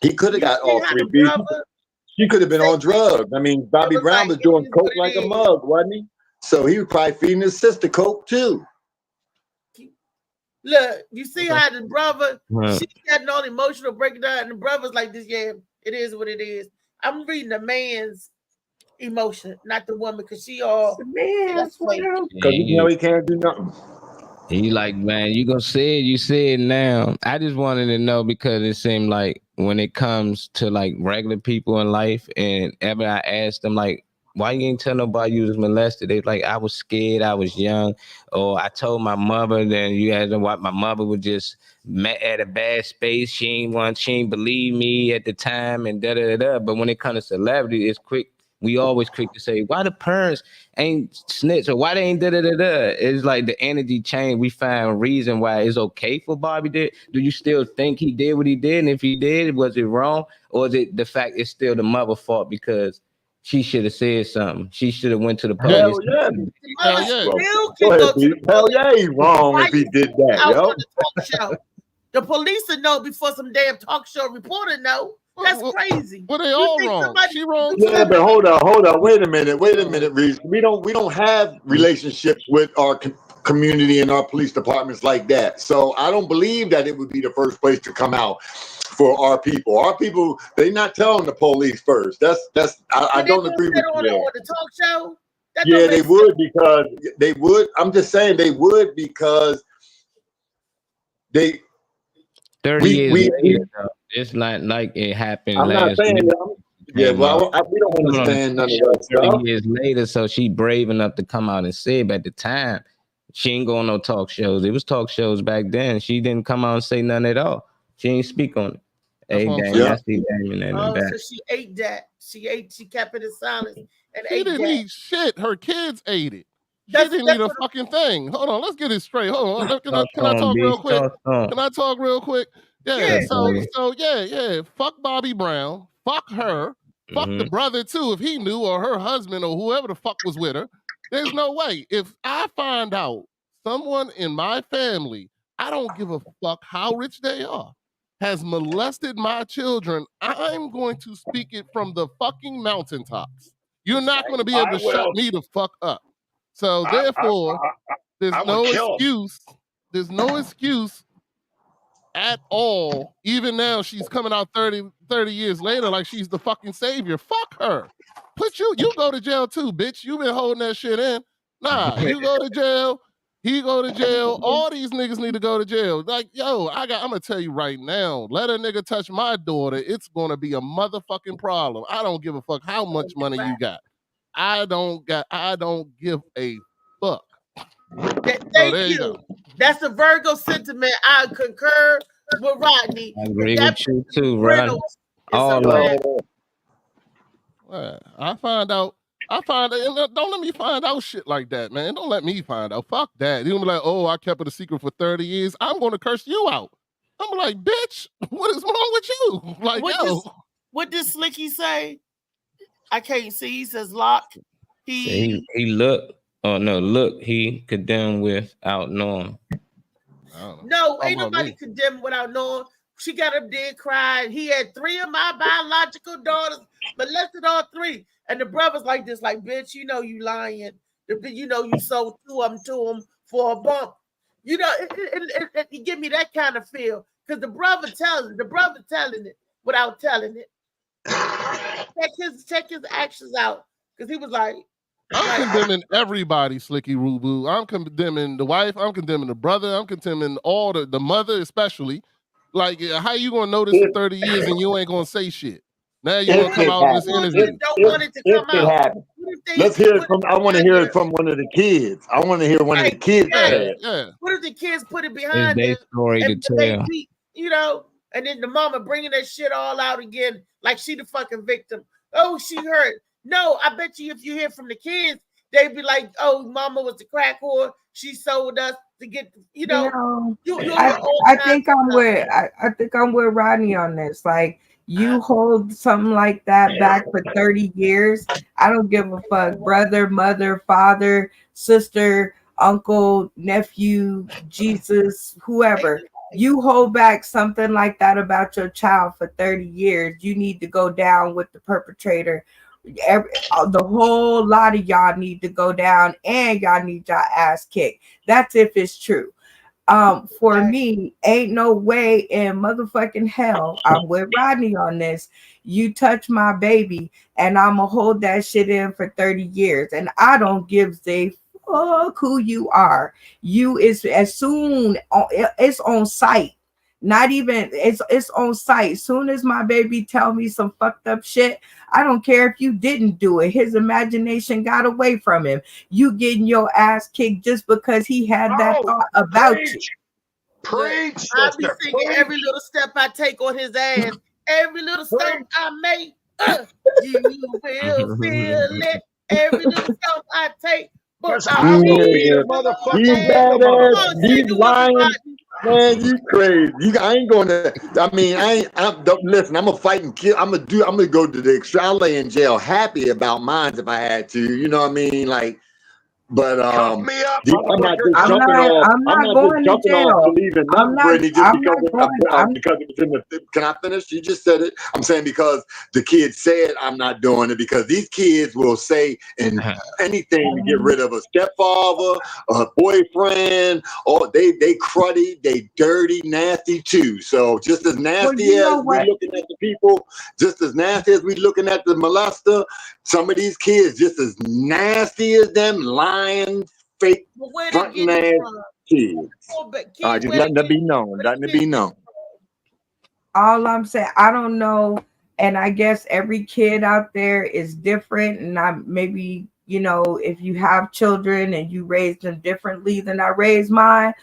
he could have got all three. She could have been on drugs. I mean, Bobby Brown was doing coke like a mug, wasn't he? So he was probably feeding his sister coke too. Look, you see how the brother, she's getting all emotional breakdown, and the brother's like this, yeah, it is what it is. I'm reading the man's emotion, not the woman, because she all because he can't do nothing. He like, man, you gonna say it, you say it now. I just wanted to know because it seemed like when it comes to like regular people in life, and ever I asked them like, why you ain't tell nobody you was molested? They like, I was scared, I was young, or I told my mother. Then you had to watch. My mother was just at a bad space. She ain't believe me at the time, and da da da. But when it comes to celebrity, it's quick. We always quick to say, why the parents ain't snitch or why they ain't da da da da. It's like the energy change. We find a reason why it's okay for Bobby did. Do you still think he did what he did? And if he did, was it wrong? Or is it the fact it's still the mother fault because she should have said something? She should have went to the police. Hell yeah. Hell yeah, he's wrong if he did that, yo. On the talk show. The police would know before some damn talk show reporter know. That's crazy. Well, they all wrong. She wrong. Yeah, but hold on. Wait a minute, Reese. We don't have relationships with our community and our police departments like that. So I don't believe that it would be the first place to come out for our people. Our people, they not telling the police first. I don't agree with you there. On the talk show. Yeah, they would because they would. I'm just saying they would because they. 30 years later, it's not like it happened last week. Yeah, well, we don't understand none of that stuff. 30 years later, so she brave enough to come out and say, but at the time, she ain't going no talk shows. It was talk shows back then. She didn't come out and say nothing at all. She ain't speak on it. Hey, Damien, I see Damien in the back. So she ate that. She kept it in silence. And she didn't eat shit. Her kids ate it. She didn't eat a fucking thing. Hold on, let's get it straight. Hold on. Can I talk real quick? Can I talk real quick? Yeah. So yeah. Fuck Bobby Brown. Fuck her. Fuck the brother too, if he knew, or her husband, or whoever the fuck was with her. There's no way. If I find out someone in my family, I don't give a fuck how rich they are, has molested my children, I'm going to speak it from the fucking mountaintops. You're not going to be able to shut me the fuck up. So therefore, there's no excuse. There's no excuse at all. Even now, she's coming out 30 years later like she's the fucking savior. Fuck her. You go to jail too, bitch. You been holding that shit in. Nah, you go to jail. He go to jail. All these niggas need to go to jail. Like, yo, I'm gonna tell you right now, let a nigga touch my daughter, it's gonna be a motherfucking problem. I don't give a fuck how much money you got. I don't give a fuck. Thank you. That's the Virgo sentiment. I concur with Rodney. I agree with you too, Rodney. All of it. I find out. Don't let me find out shit like that, man. Don't let me find out. Fuck that. You'll be like, oh, I kept it a secret for 30 years. I'm going to curse you out. I'm like, bitch, what is wrong with you? Like, what did Slicky say? I can't see. He says lock. He looked. Oh no, look, he condemned without knowing. No, ain't nobody condemned without knowing. She got up there crying. He had 3 of my biological daughters, molested all 3. And the brother's like this, like, bitch, you know you lying. You know you sold 2 of them to him for a bump. You know, it give me that kind of feel. Because the brother telling it without telling it. Check his actions out. Because he was like, I'm condemning everybody, Slicky Rubu. I'm condemning the wife. I'm condemning the brother. I'm condemning all the mother, especially. Like, how you gonna know this for 30 years and you ain't gonna say shit? Now you gonna come out in this interview? Don't want it to come out. Let's hear it from. I want to hear it from one of the kids. I want to hear one of the kids say it. Yeah. What if the kids put it behind their them story to and they tell. beat, and then the mama bringing that shit all out again, like she the fucking victim. Oh, she hurt. No, I bet you if you hear from the kids, they'd be like, "Oh, mama was the crack whore. She sold us to get, I think I'm with Rodney on this. Like, you hold something like that back for 30 years. I don't give a fuck. Brother, mother, father, sister, uncle, nephew, Jesus, whoever. You hold back something like that about your child for 30 years. You need to go down with the perpetrator. The whole lot of y'all need to go down, and y'all need y'all ass kicked. That's if it's true. For me, ain't no way in motherfucking hell. I'm with Rodney on this. You touch my baby, and I'ma hold that shit in for 30 years, and I don't give a fuck who you are. You is as soon it's on site. Not even it's on site. Soon as my baby tell me some fucked up shit, I don't care if you didn't do it. His imagination got away from him. You getting your ass kicked just because he had that thought about you. Preach, I'll be singing every little step I take on his ass, every little stomp I make. You will feel it. Every little stomp I take. He's lying. Man, you crazy. I ain't gonna. I mean, listen. I'm gonna fight and kill. I'm gonna go to the extra. I'll lay in jail happy about mine if I had to. You know what I mean? Like, but I'm not just jumping off. I'm not just jumping off believing nothing, Brittany, just because it was in the. Can I finish? You just said it. I'm saying because the kids said I'm not doing it, because these kids will say anything to get rid of a stepfather, a boyfriend, or they cruddy, they dirty, nasty too. So just as nasty as we looking at the people, just as nasty as we looking at the molester, some of these kids just as nasty as them lying, fake, fronting ass kids. Just letting it be known. Letting it be known. All I'm saying, I don't know, and I guess every kid out there is different, and maybe if you have children and you raise them differently than I raised mine,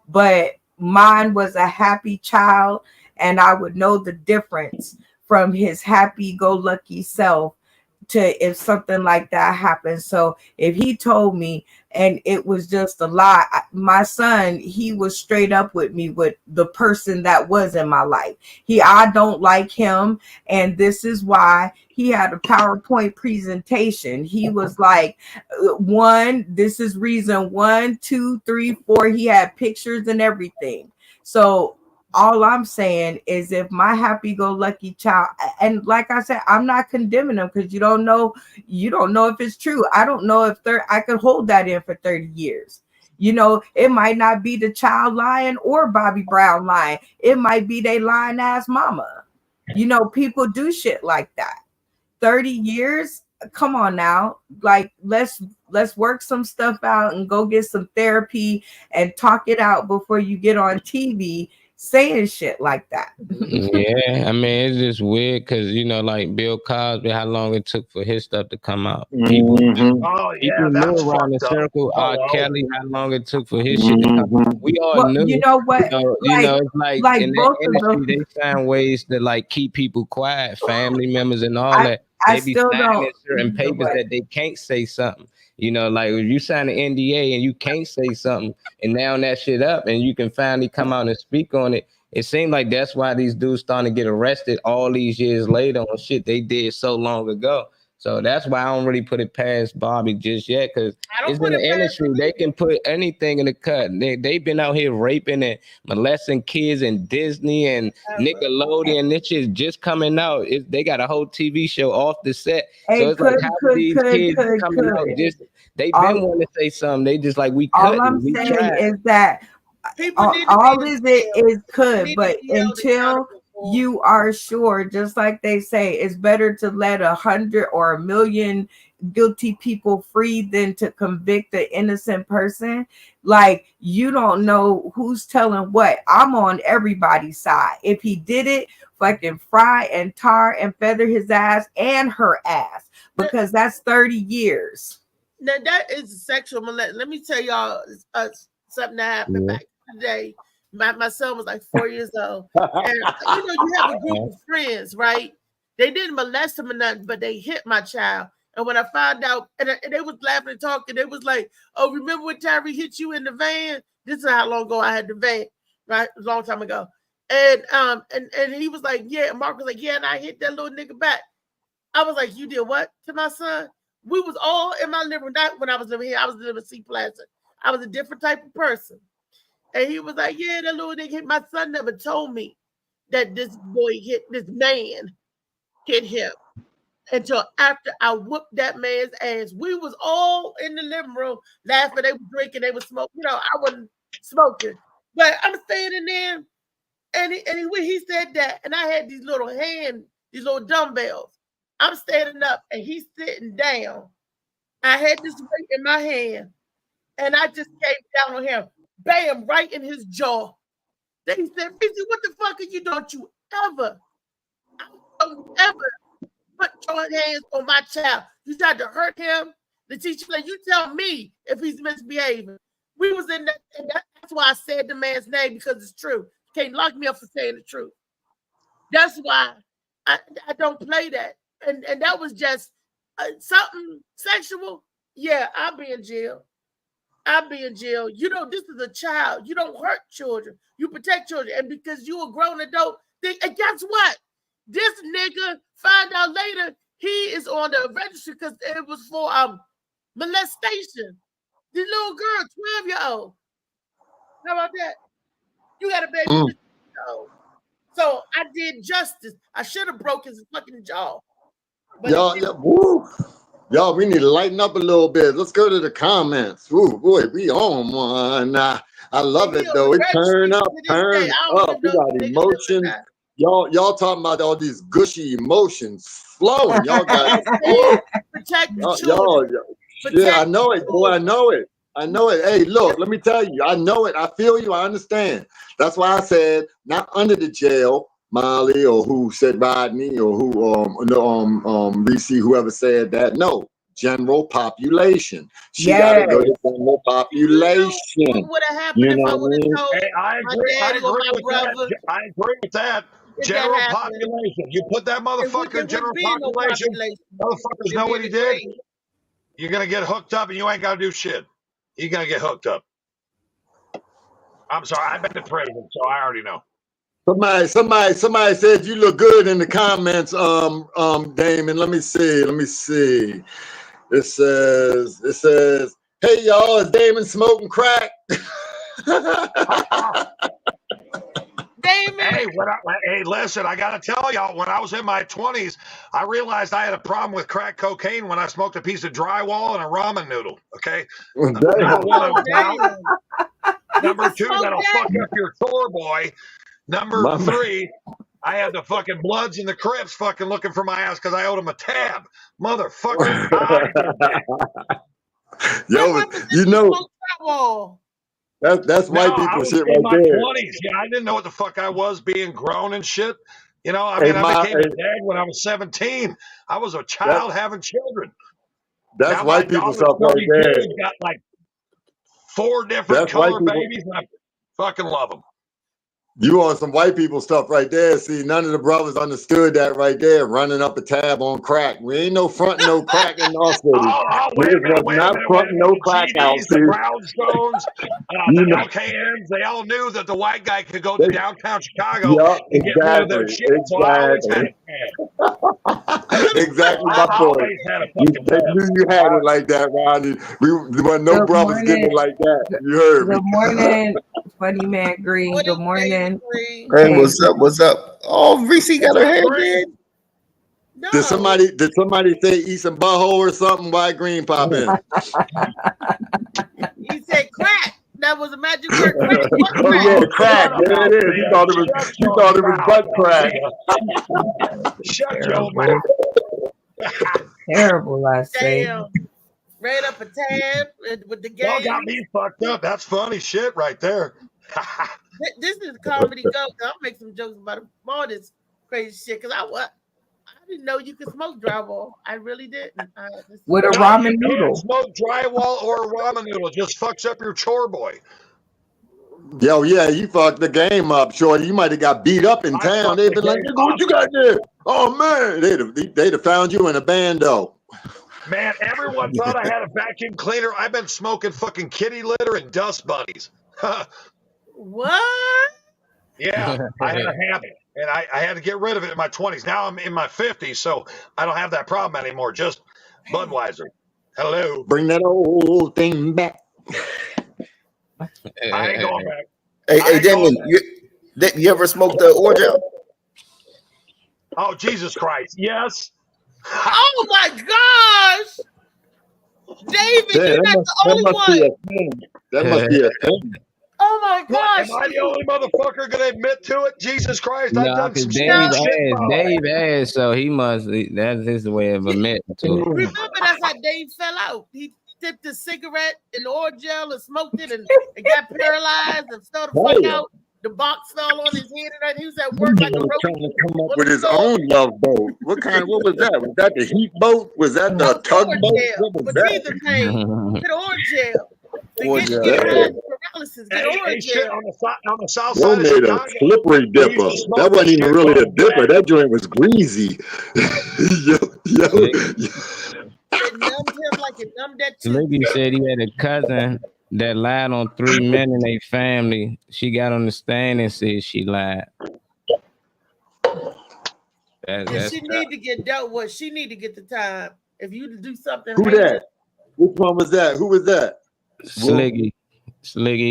but mine was a happy child, and I would know the difference from his happy-go-lucky self to if something like that happens. So if he told me and it was just a lie, my son, he was straight up with me with the person that was in my life. I don't like him, and this is why. He had a PowerPoint presentation. He was like, this is reason 1, 2, 3, 4. He had pictures and everything. So all I'm saying is, if my happy-go-lucky child, and like I said, I'm not condemning them, because you don't know if it's true. I don't know if I could hold that in for 30 years. It might not be the child lying or Bobby Brown lying. It might be they lying ass mama. People do shit like that. 30 years? Come on now. Like, let's work some stuff out and go get some therapy and talk it out before you get on TV saying shit like that. Yeah, I mean, it's just weird because like Bill Cosby, how long it took for his stuff to come out. People knew around the circle. R. Kelly, how long it took for his shit to come out. We all knew. You know what? It's like in that industry, they find ways to keep people quiet, family members and all that. They be signing certain papers that they can't say something. Like if you sign an NDA and you can't say something, and now that shit up and you can finally come out and speak on it. It seems like that's why these dudes starting to get arrested all these years later on shit they did so long ago. So that's why I don't really put it past Bobby just yet, because it's in the industry. They can put anything in the cut. They've been out here raping and molesting kids in Disney and Nickelodeon. This shit's just coming out. They got a whole TV show off the set. So it's like, how these kids coming out? They've been wanting to say something. They just like, we couldn't. All I'm saying is that all is it is could, but until you are sure, just like they say, it's better to let 100 or 1,000,000 guilty people free than to convict an innocent person. Like, you don't know who's telling what. I'm on everybody's side. If he did it, fucking fry and tar and feather his ass and her ass, because that's 30 years. Now that is sexual molestation. Let me tell y'all something that happened back today. My son was like 4 years old, and you have a group of friends, right? They didn't molest him or nothing, but they hit my child. And when I found out, and they was laughing and talking, they was like, "Oh, remember when Tyree hit you in the van? This is how long ago I had the van, right? A long time ago." And he was like, "Yeah." Mark was like, "Yeah," and I hit that little nigga back. I was like, "You did what to my son?" We was all in my living room. Not when I was living here. I was living in C Plaza. I was a different type of person. And he was like, "Yeah, that little nigga hit." My son never told me that this man hit him until after I whooped that man's ass. We was all in the living room laughing. They were drinking. They were smoking. I wasn't smoking. But I'm standing there, and he said that, and I had these little dumbbells. I'm standing up, and he's sitting down. I had this weight in my hand, and I just came down on him. Bam, right in his jaw. Then he said, "Rizzy, what the fuck are you? Don't you ever put your hands on my child. You tried to hurt him." The teacher said, "You tell me if he's misbehaving." We was in that, and that's why I said the man's name, because it's true. You can't lock me up for saying the truth. That's why I don't play that. And that was just something sexual. Yeah, I'll be in jail. I'll be in jail. This is a child. You don't hurt children. You protect children. And because you a grown adult, and guess what? This nigga find out later he is on the registry because it was for molestation. The little girl, 12-year-old. How about that? You got a baby. So I did justice. I should have broke his fucking jaw. Y'all, we need to lighten up a little bit. Let's go to the comments. Ooh, boy, we on one. I love it though. It turn up. We got emotions. Y'all talking about all these gushy emotions flowing. Y'all got protect the children. Yeah, I know it, boy. I know it. Hey, look, let me tell you. I know it. I feel you. I understand. That's why I said not under the jail, Molly, or who said Rodney, or who Reese, whoever said that. No, general population. She gotta go to general population. What would have happened if I would have told I agree with that. General population. You put that motherfucker in general population. Motherfuckers know what he did. You're gonna get hooked up, and you ain't gotta do shit. You're gonna get hooked up. I'm sorry, I've been to prison, so I already know. Somebody said you look good in the comments, Damon. Let me see. It says, "Hey y'all, is Damon smoking crack?" Damon. Hey, listen, I gotta tell y'all, when I was in my 20s, I realized I had a problem with crack cocaine when I smoked a piece of drywall and a ramen noodle. Okay. Number two, that'll fuck up your Thor boy. Number three, I had the fucking Bloods and the Crips fucking looking for my ass because I owed them a tab. Motherfucker. That's white people shit right my there. 20s. Yeah, I didn't know what the fuck I was being grown and shit. I became a dad when I was 17. I was a child having children. That's white people stuff right there. Got like 4 different color babies, and I fucking love them. You on some white people stuff right there. See, none of the brothers understood that right there, running up a tab on crack. We ain't no fronting no crack in our city. Wait a minute. No crack out, the Brownstones, the LKNs, they all knew that the white guy could go to downtown Chicago and get rid of their shit. So I always had it. Exactly my point. They knew you had it like that, Rodney. There were no brothers getting it like that. You heard me. Good morning, Funny Man Green. Good morning. Hey, what's up? Oh, Reese got her hair did. No. Did somebody say eat some butthole or something? Why Green pop in? He said crack. That was a magic word. Crack. What Oh crack? yeah, crack. There it is. You thought it was butt crack. Shut your mouth. Terrible, I say. Damn. Ran up a tab with the Y'all game. got me fucked up. That's funny shit right there. This is comedy goes. I'll make some jokes about all this crazy shit because I didn't know you could smoke drywall. I really didn't. With a ramen noodle. Smoke drywall or a ramen noodle just fucks up your chore boy. Yo, yeah, you fucked the game up, shorty. You might have got beat up in town. They'd been like, "What you got there?" Oh man, they'd have found you in a bando. Man, everyone thought I had a vacuum cleaner. I've been smoking fucking kitty litter and dust bunnies. What? Yeah, I had a habit, and I had to get rid of it in my 20s. Now I'm in my 50s, so I don't have that problem anymore. Just Budweiser. Hello. Bring that old thing back. I ain't going back. Hey, Damien, you ever smoked the Orgel? Oh, Jesus Christ. Yes. Oh my gosh. David, you're not the only one. That must be a thing. Oh my gosh. Am I the only motherfucker gonna admit to it? Jesus Christ, I've done some Dave asked, so he must. That's his way of admitting to it. Remember, that's how Dave fell out. He dipped a cigarette in Orgel and smoked it and got paralyzed and fell the fuck out. The box fell on his head and he was at work like a robot. Trying to come up with his own love boat. What was that? Was that the heat boat? Was that the tugboat? What was that? Get Orgel. Paralysis. Get Orgel. On the south Yo side made of a Chicago. slippery dipper. That wasn't even really a dipper. That joint was greasy. It numbed him like it numbed that tooth. Lady said he had a cousin that lied on 3 men in their family. She got on the stand and said she lied. She need to get dealt with. She need to get the time. If you do something. Who that? Which one was that? Who was that? Sliggy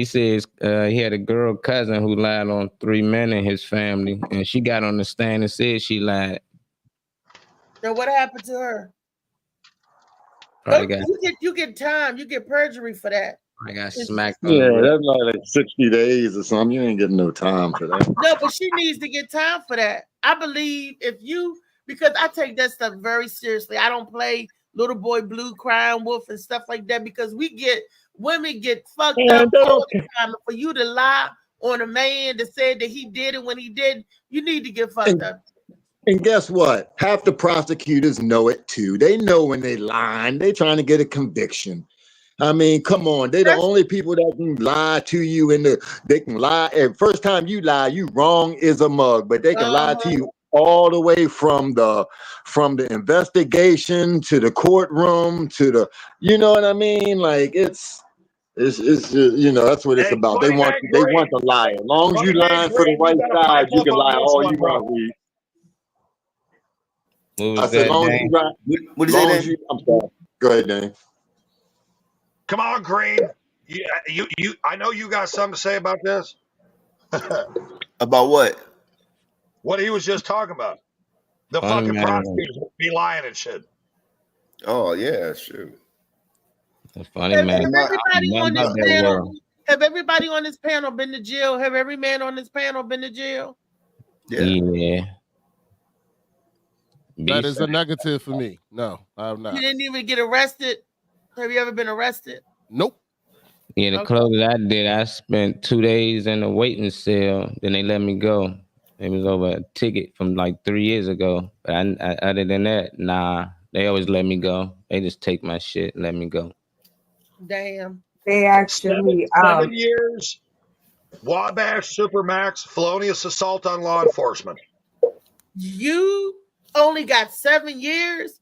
says he had a girl cousin who lied on 3 men in his family, and she got on the stand and said she lied. So what happened to her? You get time. You get perjury for that. I got smacked. Yeah, that's like 60 days or something. You ain't getting no time for that. No, but she needs to get time for that. I believe because I take that stuff very seriously. I don't play Little Boy Blue, Crying Wolf, and stuff like that because women get fucked up all the time. For you to lie on a man that said that he did it when he did, you need to get fucked up. And guess what? Half the prosecutors know it too. They know when they lying. They trying to get a conviction. I mean, come on. They're the only people that can lie to you they can lie. And first time you lie, you wrong is a mug, but they can lie to you all the way from the investigation to the courtroom to the, you know what I mean? Like it's that's what it's about. They want to lie. As long as you lying for the right side, you can lie all you want. I said, what is it? I'm sorry. Go ahead, Dan. Come on, Green. You. I know you got something to say about this. About what? What he was just talking about. The fucking prosecutors be lying and shit. Oh yeah, shoot. That's funny, man. Have everybody on this panel been to jail? Have every man on this panel been to jail? Yeah. That is a negative for me. No, I have not. You didn't even get arrested? Have you ever been arrested? Nope. Yeah, the closest I did, I spent 2 days in a waiting cell. Then they let me go. It was over a ticket from like 3 years ago. But other than that, nah, they always let me go. They just take my shit and let me go. Damn. They actually 7 years. Wabash Supermax felonious assault on law enforcement. You only got 7 years?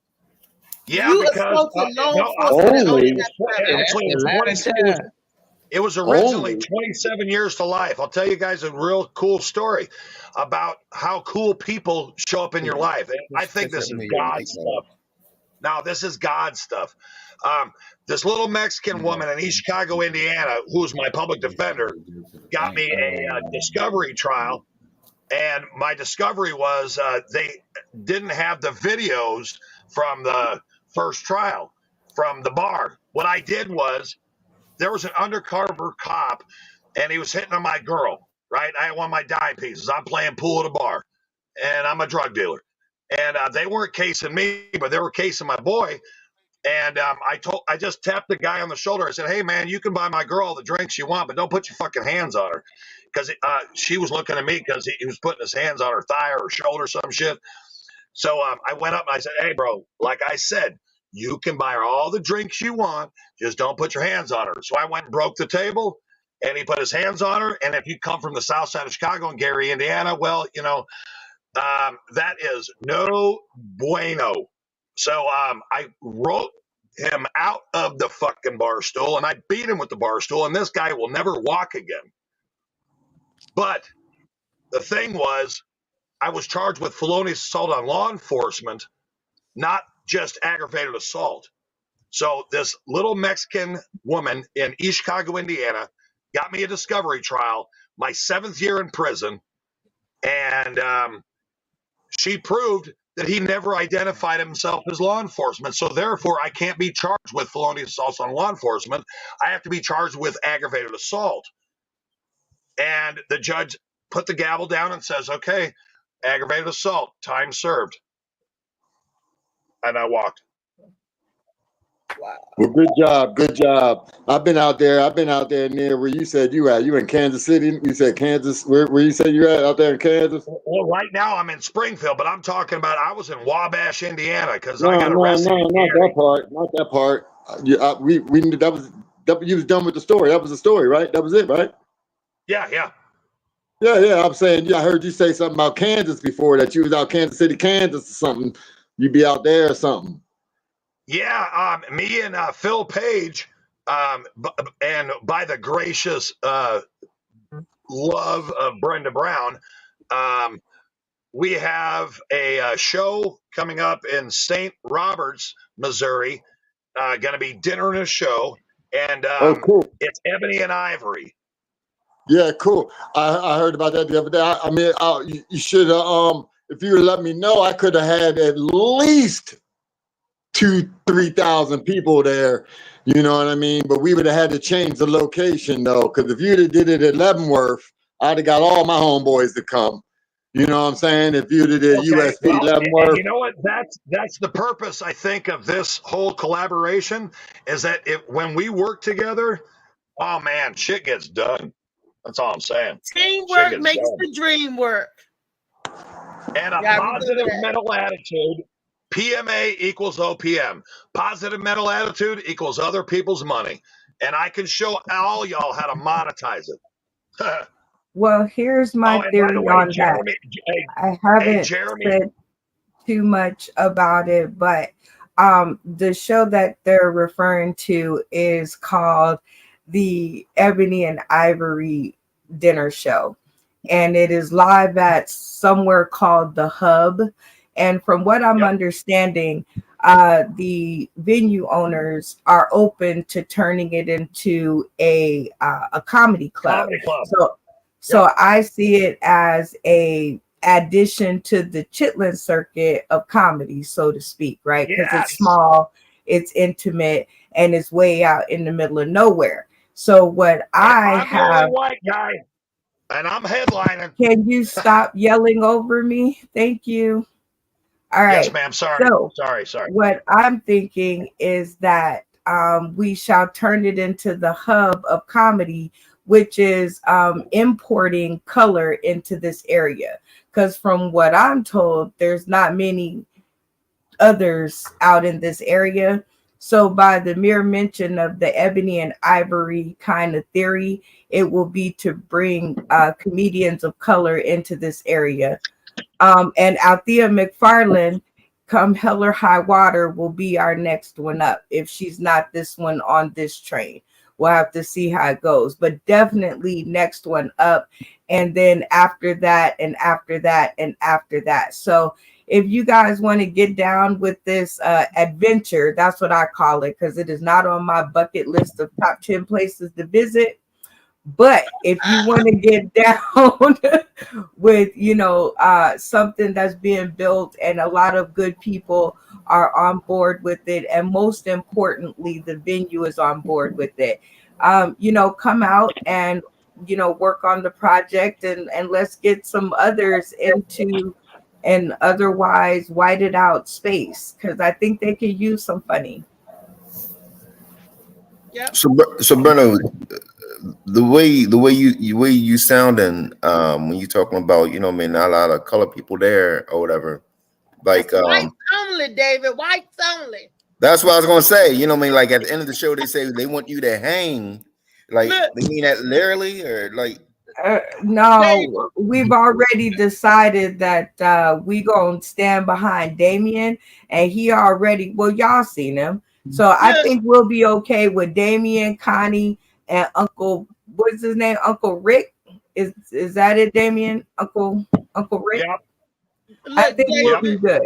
Yeah, you because it was originally 27 years to life. I'll tell you guys a real cool story about how cool people show up in your life. I think this is God stuff. Now, this is God stuff. This little Mexican woman in East Chicago, Indiana, who's my public defender, got me a discovery trial. And my discovery was they didn't have the videos from the first trial from the bar. What I did was there was an undercover cop, and he was hitting on my girl, right? I had one of my dime pieces. I'm playing pool at a bar, and I'm a drug dealer. And they weren't casing me, but they were casing my boy. And I just tapped the guy on the shoulder. I said, "Hey, man, you can buy my girl all the drinks you want, but don't put your fucking hands on her." Because she was looking at me because he was putting his hands on her thigh or her shoulder, some shit. So I went up and I said, "Hey, bro, like I said, you can buy her all the drinks you want. Just don't put your hands on her." So I went and broke the table, and he put his hands on her. And if you come from the south side of Chicago and Gary, Indiana, well, that is no bueno. So I wrote him out of the fucking bar stool, and I beat him with the bar stool, and this guy will never walk again. But the thing was, I was charged with felonious assault on law enforcement, not just aggravated assault. So this little Mexican woman in East Chicago, Indiana, got me a discovery trial, my 7th year in prison, and she proved that he never identified himself as law enforcement. So therefore, I can't be charged with felonious assaults on law enforcement. I have to be charged with aggravated assault. And the judge put the gavel down and says, "Okay, aggravated assault, time served." And I walked. Wow. Well, good job. Good job. I've been out there near where you said you at. You in Kansas City? You said Kansas. Where you said you're at out there in Kansas? Well, right now I'm in Springfield, but I'm talking about I was in Wabash, Indiana, because I got arrested. No, not that part. Not that part. We knew that was you was done with the story. That was the story, right? That was it, right? Yeah. I'm saying, I heard you say something about Kansas before, that you was out Kansas City, Kansas or something. You be out there or something. Yeah, me and Phil Page, and by the gracious love of Brenda Brown, we have a show coming up in St. Roberts, Missouri. Going to be dinner and a show, and cool. It's Ebony and Ivory. Yeah, cool. I heard about that the other day. I mean, you should have. If you would let me know, I could have had at least 2,000-3,000 people there. You know what I mean? But we would have had to change the location though, because if you'd have did it at Leavenworth, I'd have got all my homeboys to come. You know what I'm saying? If you'd have did USP Leavenworth. And you know what? That's the purpose, I think, of this whole collaboration, is that when we work together, oh man, shit gets done. That's all I'm saying. Teamwork makes the dream work. And a positive mental attitude. PMA equals OPM. Positive mental attitude equals other people's money. And I can show all y'all how to monetize it. Well, here's my theory on that. I haven't said too much about it, but the show that they're referring to is called the Ebony and Ivory Dinner Show, and it is live at somewhere called the Hub. And from what I'm understanding, the venue owners are open to turning it into a comedy club. So I see it as a addition to the Chitlin circuit of comedy, so to speak, right? Because it's small, it's intimate, and it's way out in the middle of nowhere. So what I have, I'm a white guy, and I'm headlining. Can you stop yelling over me? Thank you. All right. Yes, ma'am. Sorry. So Sorry. What I'm thinking is that we shall turn it into the hub of comedy, which is importing color into this area. Because from what I'm told, there's not many others out in this area. So by the mere mention of the ebony and ivory kind of theory, it will be to bring comedians of color into this area. And Althea McFarland, come hell or high water, will be our next one up. If she's not this one on this train, we'll have to see how it goes. But definitely next one up. And then after that, and after that, and after that. So if you guys want to get down with this adventure, that's what I call it, because it is not on my bucket list of top 10 places to visit. But if you want to get down with, something that's being built and a lot of good people are on board with it, and most importantly, the venue is on board with it, come out and work on the project, and let's get some others into an otherwise whited out space, because I think they could use some funny. Yep. So Bruno, the way you sounding when you talking about, not a lot of color people there or whatever, like whites only, David, whites only. That's what I was gonna say. Like at the end of the show, they say they want you to hang. Like, they mean that literally, or like? No, we've already decided that we gonna stand behind Damien, and he already. Well, y'all seen him, so I think we'll be okay with Damien, Connie, and Uncle. What's his name? Uncle Rick. Is that it, Damien? Uncle Rick. Yep. I think we'll be good.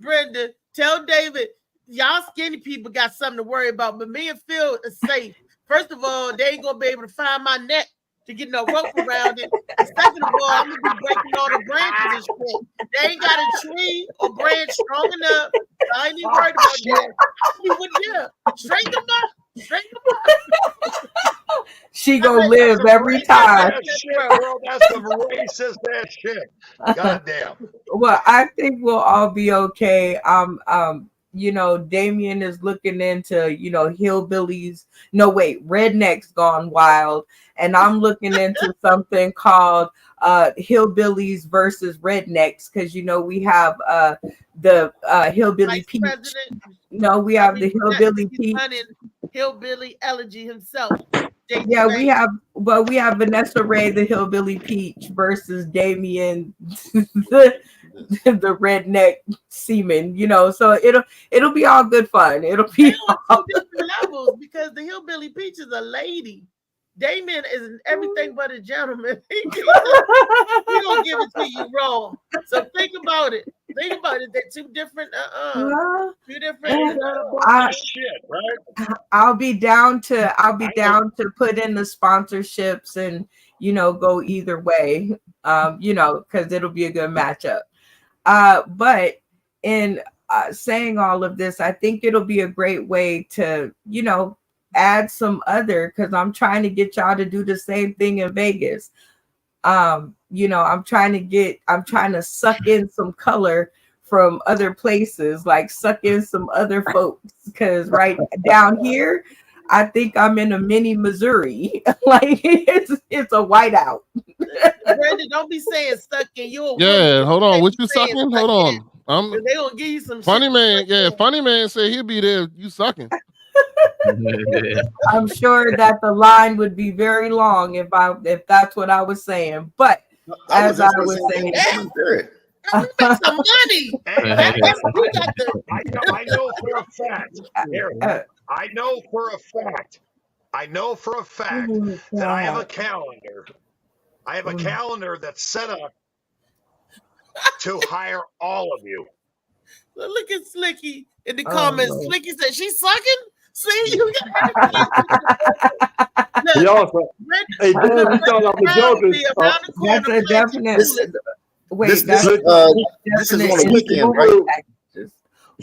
Brenda, tell David, y'all skinny people got something to worry about, but me and Phil is safe. First of all, they ain't gonna be able to find my neck to get no rope around it. And second of all, I'm gonna be breaking all the branches and shit. They ain't got a tree or branch strong enough. I ain't even worried about that. Straighten them up. Straighten them up. She gonna live every time. That's some racist ass shit. Goddamn. Well, I think we'll all be okay. Damien is looking into, hillbillies. No, wait, rednecks gone wild. And I'm looking into something called hillbillies versus rednecks, because we have the hillbilly Peach. No, we have the hillbilly Peach. Hillbilly Elegy himself. Yeah, we have Vanessa Ray, the hillbilly Peach, versus Damien, the redneck seaman. So it'll be all good fun. It'll be all different levels, because the hillbilly Peach is a lady. Damien is everything but a gentleman. He gonna give it to you wrong. So think about it. They're two different. Two different. Shit, right? I'll be down to put in the sponsorships and go either way. Because it'll be a good matchup. But in saying all of this, I think it'll be a great way to add some other, because I'm trying to get y'all to do the same thing in Vegas. I'm trying to suck in some color from other places, like suck in some other folks, because right down here I think I'm in a mini Missouri. Like it's a whiteout. Brandon, don't be saying suck in. Hold on. What you sucking? Hold on. They gonna give you some funny man. Funny man said he'll be there. You sucking. I'm sure that the line would be very long if that's what I was saying. But as I was saying, make some money. I know for a fact. I know for a fact that I have a calendar. I have a calendar that's set up to hire all of you. Look at Slicky in the comments. No. Slicky said she's sucking. See, you got he also, hey, you thought I was joking. That's a definite. This is on a weekend, right?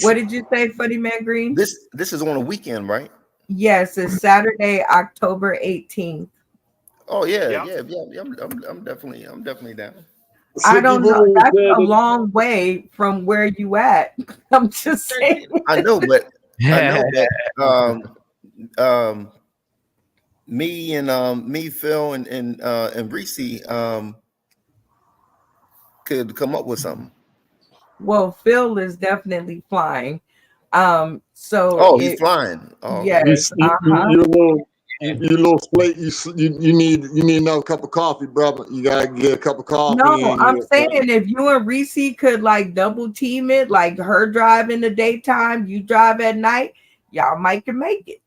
What did you say, Funny Man Green? This is on a weekend, right? Yes, it's Saturday, October 18th. Oh yeah. I'm definitely down. I don't know. That's a long way from where you at. I'm just saying. I know, but me, Phil, and Reese could come up with something. Well, Phil is definitely flying. He's flying. Oh, yes. You little slate. You need another cup of coffee, brother. You gotta get a cup of coffee. No, I'm saying if you and Reese could like double team it, like her drive in the daytime, you drive at night, y'all might can make it.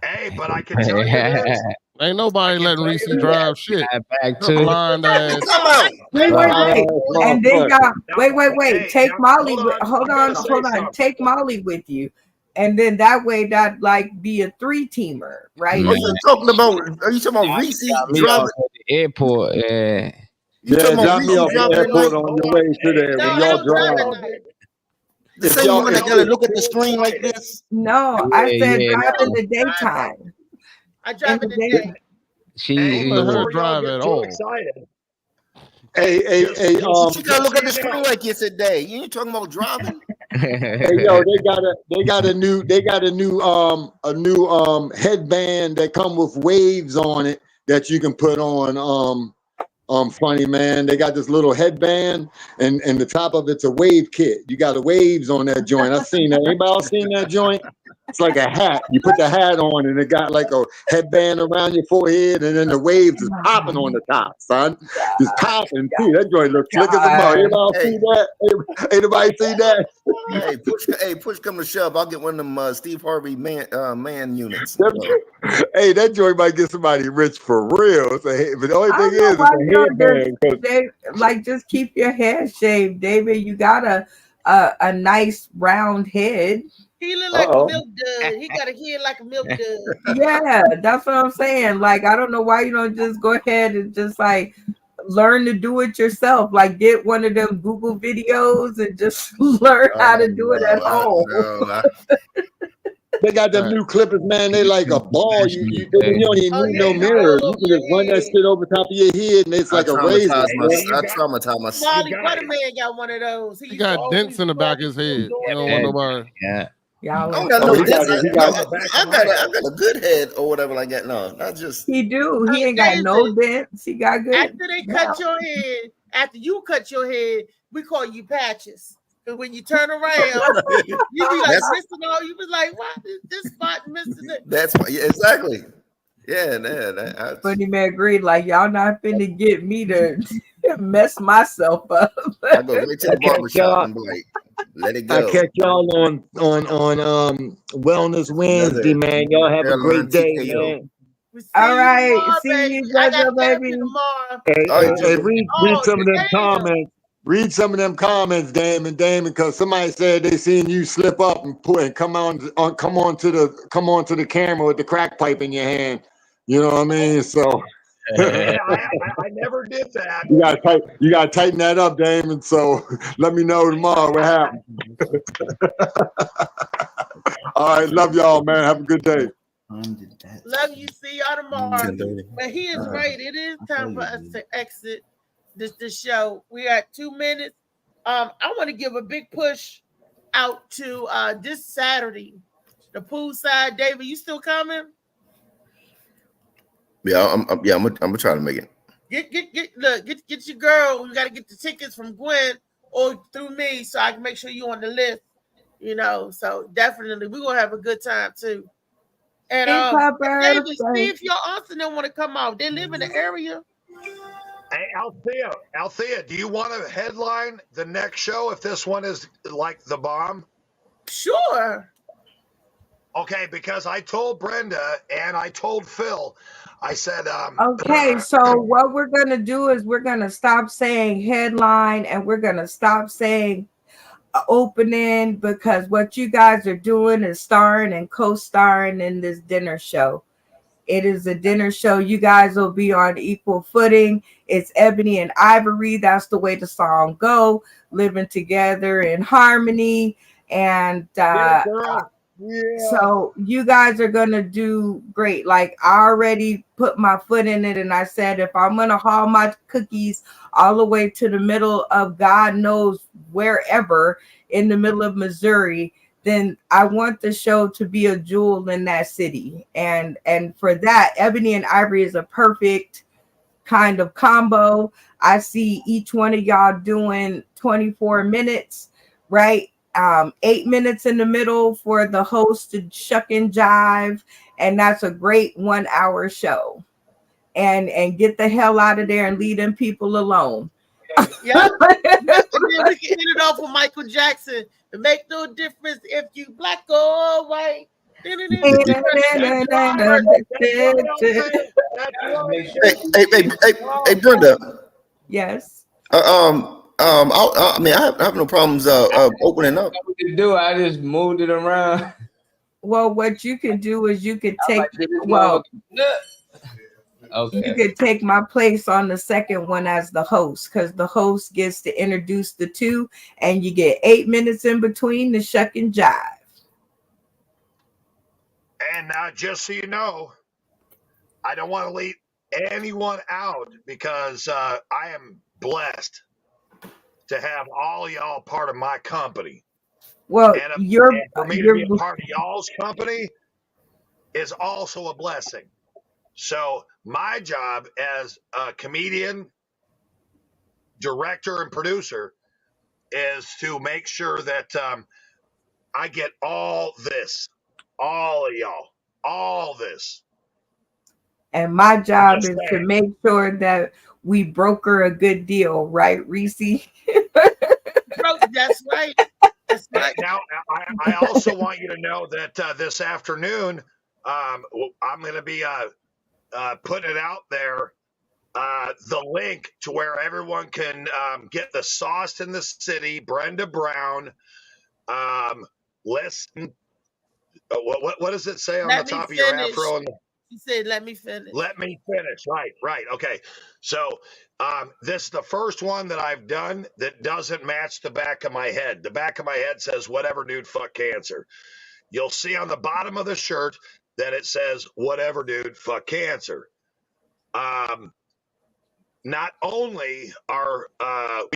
Hey, but I can tell you this. Ain't nobody letting Reese drive shit. Back to blind ass. Wait. And then y'all wait. Take Molly. Hold on. Take Molly with you. And then that way that like be a 3-teamer, right? Are you talking about Reese driving at the airport? Yeah, drop me off at the airport on your way to there when y'all drive. The same one that gotta look at the screen like this? No, I said drive in the daytime. I drive it today. Hey, let her before y'all drive get at too all. excited. Hey, You gotta look at the screen like it's a day. You ain't talking about driving. Hey yo, they got a new headband that come with waves on it that you can put on. Funny man, they got this little headband, and the top of it's a wave kit. You got the waves on that joint. I've seen that. Anybody else seen that joint? It's like a hat. You put the hat on, and it got like a headband around your forehead, and then the waves is popping on the top, son. Just popping too. That joint looks slick as a mug. Anybody see that? Anybody see that? Push come to shove. I'll get one of them Steve Harvey man units. Hey, that joint might get somebody rich for real. But the only I thing don't know is, why it's a you don't headband. 'cause just keep your hair shaved, David. You got a nice round head. He look like a milk dud. He got a head like a milk dud. Yeah, that's what I'm saying. Like, I don't know why you don't just go ahead and just like learn to do it yourself. Like, get one of them Google videos and just learn how to do it at home. They got them new clippers, man. They like a ball. You don't even need no mirror. You can just run that shit over top of your head, and it's like a razor. I traumatized myself. Molly Butterman got one of those. He got dents in the back of his head. You don't want nobody. Yeah. Y'all I don't got no dents. I got a good head or whatever like that. No, not just. He do. He ain't got no dents. He got good. After they cut your head, after you cut your head, we call you patches. Because when you turn around, you be like missing all. You be like, why is this spot missing it? That's exactly. Yeah. Funny man agreed. Like, y'all not finna get me to mess myself up. I go right to the barbershop and be like, let it go. I catch y'all on Wellness Wednesday, man. Y'all have a great day, man. All right, see you, JoJo, baby. Hey, read some of them comments. Read some of them comments, Damon, because somebody said they seen you slip up and come on to the camera with the crack pipe in your hand. You know what I mean? So I never did that. You gotta tighten that up, Damon. So let me know tomorrow what happened. All right, love y'all, man. Have a good day. Love you. See y'all tomorrow. But he is right. It is time for us to exit this show. We are at 2 minutes. I want to give a big push out to this Saturday, the poolside. David, you still coming? Yeah, I'm gonna try to make it. Get your girl. You got to get the tickets from Gwen or through me, so I can make sure you're on the list. You know, so definitely we're gonna have a good time too. And David, see if your aunts don't want to come out. They live in the area. Hey, Althea, do you want to headline the next show if this one is like the bomb? Sure. Okay, because I told Brenda and I told Phil, I said, okay, so what we're going to do is we're going to stop saying headline and we're going to stop saying opening, because what you guys are doing is starring and co-starring in this dinner show. It is a dinner show. You guys will be on equal footing. It's Ebony and Ivory. That's the way the song go. Living together in harmony. And so you guys are going to do great. Like, I already put my foot in it. And I said, if I'm going to haul my cookies all the way to the middle of God knows wherever in the middle of Missouri, then I want the show to be a jewel in that city. And for that, Ebony and Ivory is a perfect kind of combo. I see each one of y'all doing 24 minutes, right? 8 minutes in the middle for the host to shuck and jive. And that's a great 1 hour show. And get the hell out of there and leave them people alone. Yeah. And then we can end it off with Michael Jackson. It make no difference if you black or white. Hey, Brenda. Yes. I mean, I have no problems opening up. What we could do? I just moved it around. Well, what you can do is you could take you could take my place on the second one as the host, because the host gets to introduce the two, and you get 8 minutes in between the shuck and jive. And just so you know, I don't want to leave anyone out because I am blessed to have all y'all part of my company. Well, and for me to be a part of y'all's company is also a blessing. So my job as a comedian, director, and producer is to make sure that I get all this, all of y'all, all this. And my job is to make sure that we broker a good deal, right, Reese? That's right. That's right. Now, I also want you to know that this afternoon, I'm going to be putting it out there, the link to where everyone can get the Sauce in the City, Brenda Brown. Listen, what does it say on the top of your afro? He said, "Let me finish." Let me finish. Right. Okay. So this is the first one that I've done that doesn't match the back of my head. The back of my head says, "Whatever, dude, fuck cancer." You'll see on the bottom of the shirt that it says, "Whatever, dude, fuck cancer." Not only are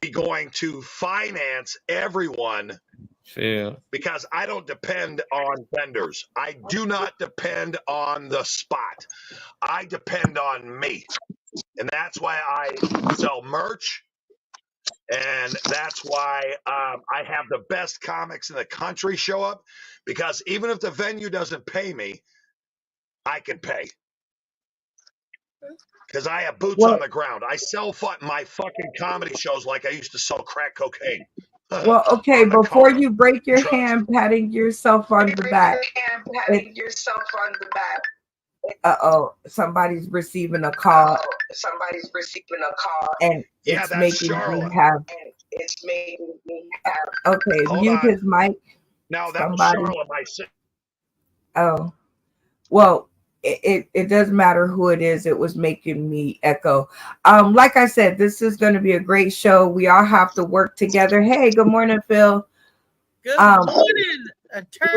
we going to finance everyone, because I don't depend on vendors. I do not depend on the spot. I depend on me. And that's why I sell merch. And that's why I have the best comics in the country show up, because even if the venue doesn't pay me, I can pay. Because I have boots on the ground. I sell my fucking comedy shows like I used to sell crack cocaine. Well, okay, before you break your hand patting yourself on the back. Uh-oh, somebody's receiving a call. And it's making me have. Okay, mute his mic. No, that was Charlotte, my sister. Oh, well, it doesn't matter who it is. It was making me echo. Like I said, this is going to be a great show. We all have to work together. Hey, good morning, Phil. Good morning, attorney.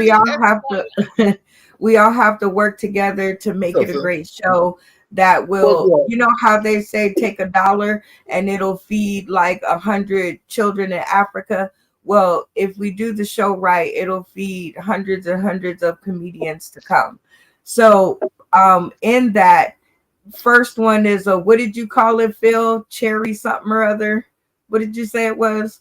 We all have to work together to make it a great show that will, you know how they say take $1 and it'll feed like 100 children in Africa. Well, if we do the show right, it'll feed hundreds and hundreds of comedians to come. So in that first one is what did you call it, Phil? Cherry something or other? What did you say it was?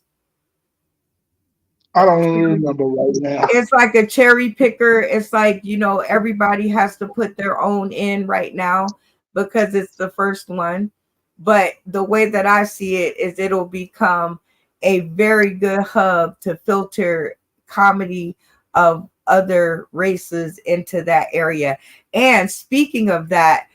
I don't remember right now. It's like a cherry picker. It's like, you know, everybody has to put their own in right now because it's the first one. But the way that I see it is it'll become a very good hub to filter comedy of other races into that area. And speaking of that,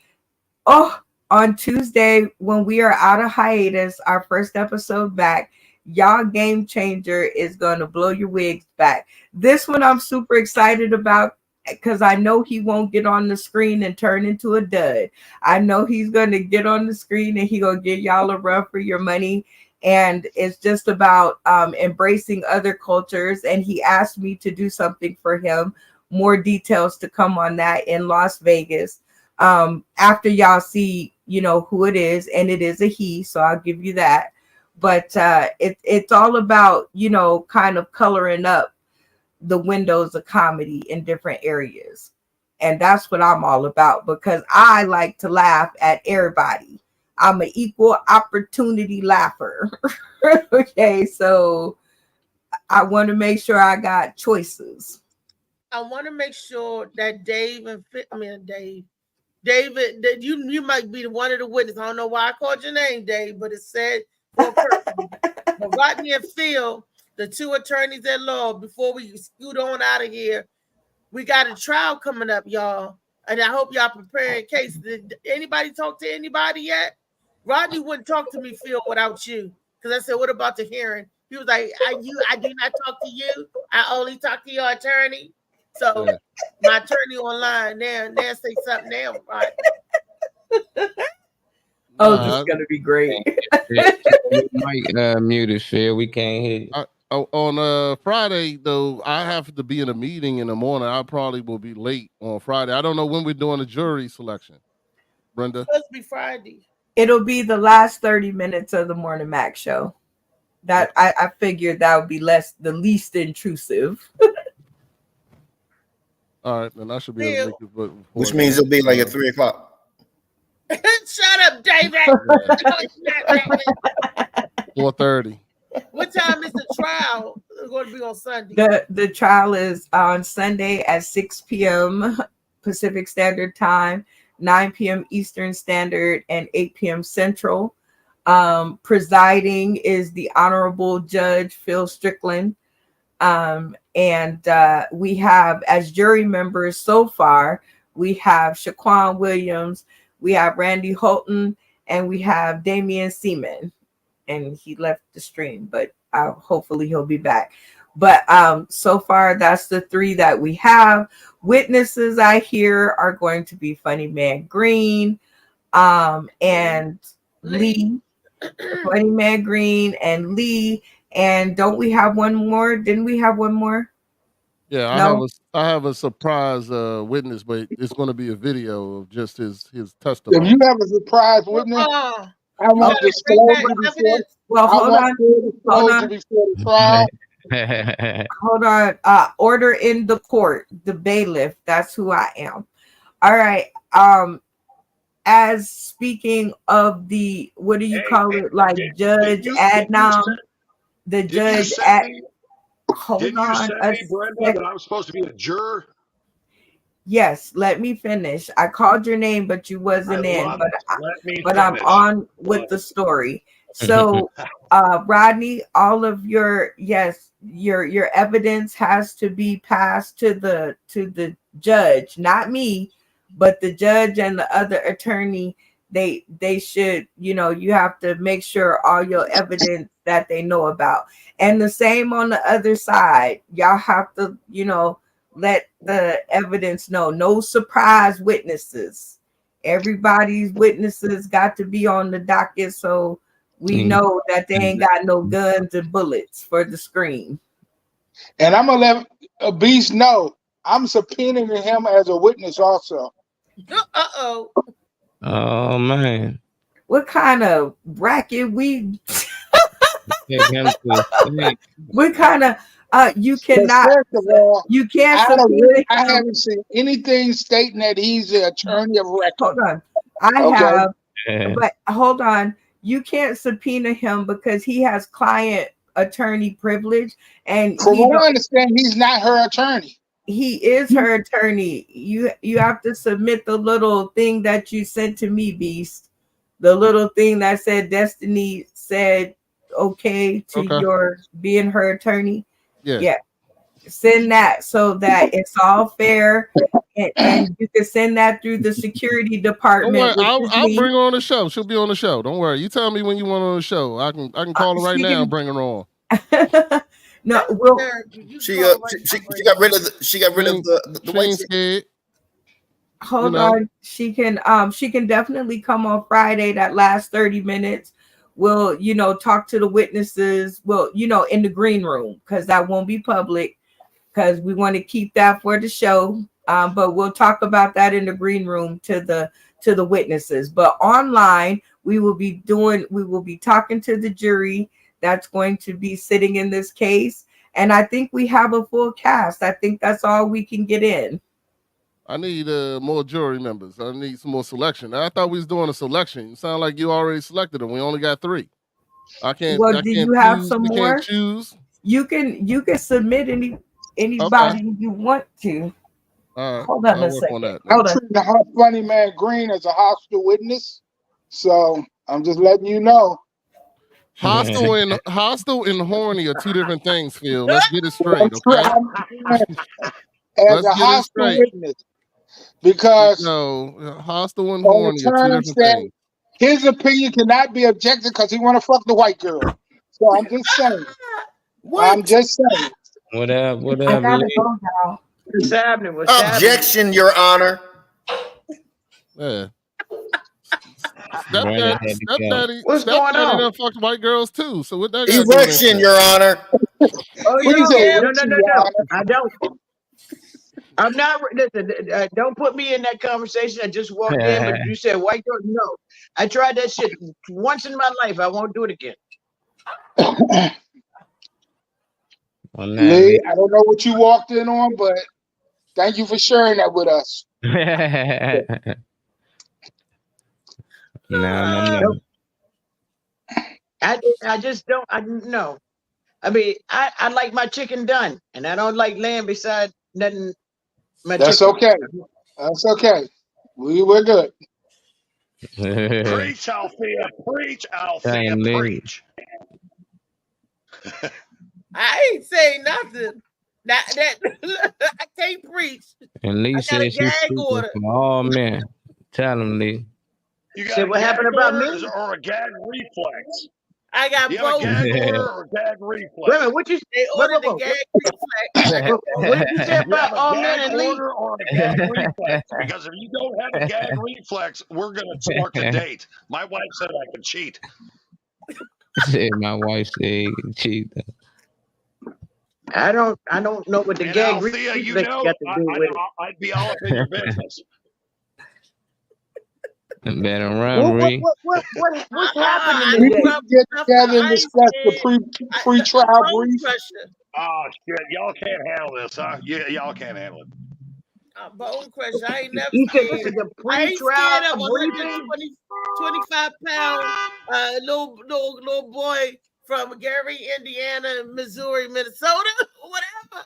on Tuesday, when we are out of hiatus, our first episode back, y'all Game Changer is going to blow your wigs back. This one I'm super excited about because I know he won't get on the screen and turn into a dud. I know he's going to get on the screen and he going to give y'all a run for your money. And it's just about embracing other cultures. And he asked me to do something for him. More details to come on that in Las Vegas. After y'all see, you know, who it is. And it is a he. So I'll give you that. But it's all about, you know, kind of coloring up the windows of comedy in different areas. And that's what I'm all about because I like to laugh at everybody. I'm an equal opportunity laugher. Okay, so I want to make sure I got choices. I want to make sure that David, that you might be one of the witnesses. I don't know why I called your name, Dave, but it said for a purpose. But Rodney and Phil, the two attorneys at law, before we scoot on out of here, we got a trial coming up, y'all. And I hope y'all prepare in case. Did anybody talk to anybody yet? Rodney wouldn't talk to me, Phil, without you. Because I said, what about the hearing? He was like, I do not talk to you. I only talk to your attorney. So my attorney online now say something now, right? Oh, this is gonna be great. Mike muted, Phil. We can't hear you. On Friday, though, I have to be in a meeting in the morning. I probably will be late on Friday. I don't know when we're doing the jury selection. Brenda? It's supposed to be Friday. It'll be the last 30 minutes of the Morning Mac show. That I figured that would be the least intrusive. All right, then I should be able to make it. Which means it'll be like at 3 o'clock. Shut up, David. 4:30. What time is the trial? It's going to be on Sunday. The trial is on Sunday at 6 p.m. Pacific Standard Time, 9 p.m. Eastern Standard, and 8 p.m. Central. Presiding is the Honorable Judge Phil Strickland. And we have, as jury members so far, we have Shaquan Williams, we have Randy Holton, and we have Damian Seaman. And he left the stream, but hopefully he'll be back. But so far, that's the 3 that we have. Witnesses I hear are going to be Funny Man Green and Lee. Funny Man Green and Lee. And don't we have one more? Didn't we have one more? Yeah, No? I have a surprise witness, but it's going to be a video of just his testimony. If you have a surprise witness, I want to disclose it before. Well, hold on. Hold on. Order in the court, the bailiff. That's who I am. All right. As speaking of the, what do you call it? Like Judge Adnan, the judge at. Hold Didn't on. you send me, Brenda, that I'm supposed to be a juror? Yes, let me finish. I called your name, but you wasn't in. But I'm finish. on with the story. So, Rodney, all of your evidence has to be passed to the judge, not me, but the judge and the other attorney. They should, you have to make sure all your evidence that they know about. And the same on the other side. Y'all have to, let the evidence know. No surprise witnesses. Everybody's witnesses got to be on the docket so we know that they ain't got no guns and bullets for the screen. And I'm going to let a beast know I'm subpoenaing him as a witness also. Uh-oh. Oh, man. What kind of bracket we... What kind of... you cannot... First of all, you can't I haven't seen anything stating that he's the attorney of record. Hold on. I have... But hold on. You can't subpoena him because he has client attorney privilege. And from what I understand, he's not her attorney. He is her attorney. You have to submit the little thing that you sent to me, Beast. The little thing that said Destiny said okay to your being her attorney. Yeah. Send that so that it's all fair, and you can send that through the security department. Don't worry, I'll bring her on the show. She'll be on the show. Don't worry. You tell me when you want her on the show. I can call her right now and bring her on. No, she got rid of the white scared. Hold on. She can definitely come on Friday. That last 30 minutes. We'll, talk to the witnesses. Well, in the green room, because that won't be public, because we want to keep that for the show. But we'll talk about that in the green room to the witnesses. But online, we will be talking to the jury that's going to be sitting in this case. And I think we have a full cast. I think that's all we can get in. I need more jury members. I need some more selection. I thought we was doing a selection. You sound like you already selected them. We only got 3. I can't. Well, do you have choose. some We more? Can't choose. You can submit anybody you want to. All right. Hold on a second. I'm treating the Funny Man Green as a hostile witness, so I'm just letting you know. Hostile and horny are 2 different things, Phil. Let's get it straight, okay? As a hostile witness, because hostile and horny are 2 different things. His opinion cannot be objected because he want to fuck the white girl. So I'm just saying. I'm just saying. Whatever. I gotta go now. What's happening? Objection, Your Honor. Yeah. Stepdaddy done fucked white girls too. So what that? Erection, Your Honor. Oh, you don't. No. I don't. I'm not. Listen, don't put me in that conversation. I just walked in, but you said white girl. No, I tried that shit once in my life. I won't do it again. Lee, I don't know what you walked in on, but thank you for sharing that with us. No. I just don't. I no. I mean, I like my chicken done, and I don't like laying beside nothing. That's chicken. okay. That's okay. We're good. Preach, Althea. Preach, Althea. Preach. I ain't saying nothing. That I can't preach. And Lee said she's speaking for all men. Tell him, Lee. You got what happened about me? Or a gag reflex? I got both. A gag order or a gag reflex? Wait a minute, what you? They ordered the gag reflex. What did you say about all men and Lee? Order or a gag reflex? Because if you don't have a gag reflex, we're gonna start the date. My wife said I could cheat. My wife said cheat. I don't know what the gag Althea, reflex you know, got to do with it. I'd be all up in your business. Better run, Ree. What's happening We today? need to get together and discuss the pre-trial brief. Oh shit, y'all can't handle this, huh? Y'all can't handle it. Bone crusher. I ain't never You said scared. this is a I ain't scared of pre-trial 125-pound little boy from Gary, Indiana, Missouri, Minnesota, whatever.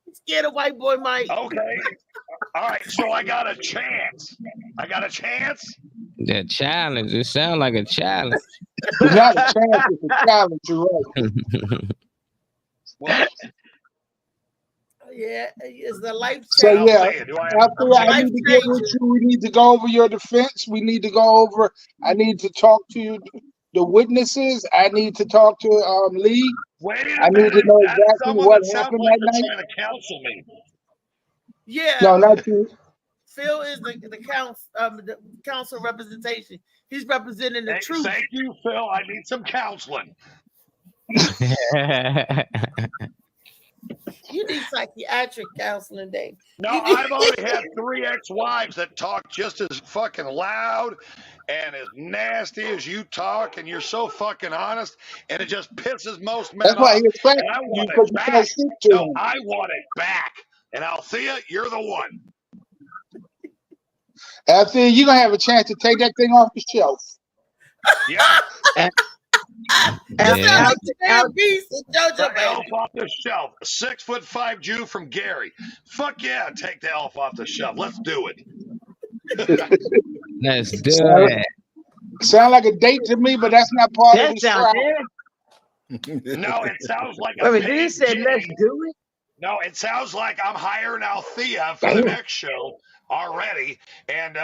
I'm scared of white boy Mike. Okay. All right, so I got a chance. That challenge. It sounds like a challenge. It's not a chance, it's a challenge, you're right. What? Yeah, it's a life So change. yeah, I need to get with you. We need to go over your defense. We need to go over. I need to talk to you, the witnesses. I need to talk to Lee. Wait a I need to know exactly what happened that night. Trying to counsel me. Yeah. No, not you. Phil is the council representation. He's representing the truth. Thank you, Phil. I need some counseling. You need psychiatric counseling, Dave. No, I've already had 3 ex-wives that talk just as fucking loud and as nasty as you talk, and you're so fucking honest, and it just pisses most men off. That's why he expected and I you want because it you back. can't speak to him. I want it back. And Althea, you're the one. Althea, you're gonna have a chance to take that thing off the shelf. Yeah. Elf off the shelf. A 6'5" Jew from Gary. Fuck yeah, take the elf off the shelf. Let's do it. Let's do it. Sound like a date to me, but that's not part of the trial. No, it sounds like a Wait, you said let's do it? No, it sounds like I'm hiring Althea for the next show already, and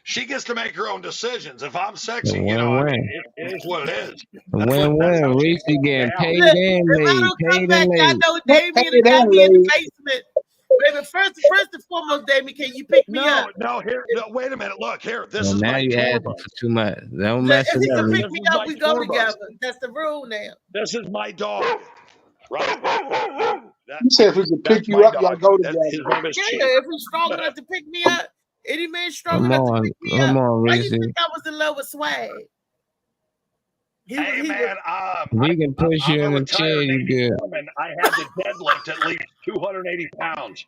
she gets to make her own decisions. If I'm sexy, you know, I mean, it is what it is. Win-win. Reese getting paid and late. Paid and late. I know Damien got me in the basement. Baby, first and foremost, Damien, can you pick me up? No, wait a minute. Look, here. This is now my you asking for too much. Don't mess If he it up. can pick me up, we go together. That's the rule now. This is my dog. Right? You said if we could pick you up, y'all go together. Yeah, if he's strong enough to pick me up, any man strong enough to pick me up. Come on, Why Reese. you think I was in love with Swag? We can push you in the chair. You good? I had to deadlift at least 280 pounds.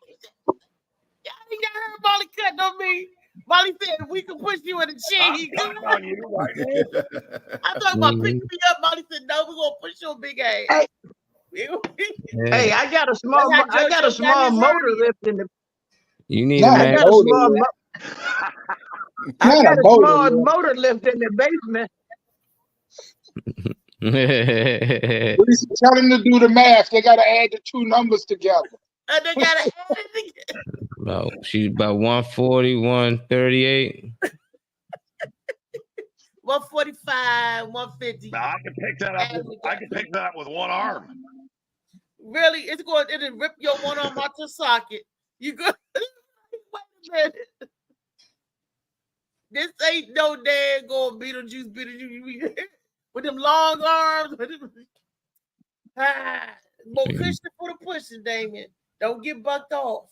Yeah, I think I heard Molly cutting on me. Molly said, if we can push you in the chair, you good. On you right now. I thought about picking me up. Molly said, no, we're going to push your big ass. Hey. Hey, I got a small motor lift in the. You need a small motor lift in the basement. Tell him to do the math. They got to add the two numbers together. And they got to add it together. She's about 140, 138. 145, 150. Now, I can pick that up. I can pick that up with one arm. Really, it'll rip your one arm out your socket. You go. Wait a minute. This ain't no damn going Beetlejuice. With them long arms. More cushion for the pushing, Damien. Don't get bucked off.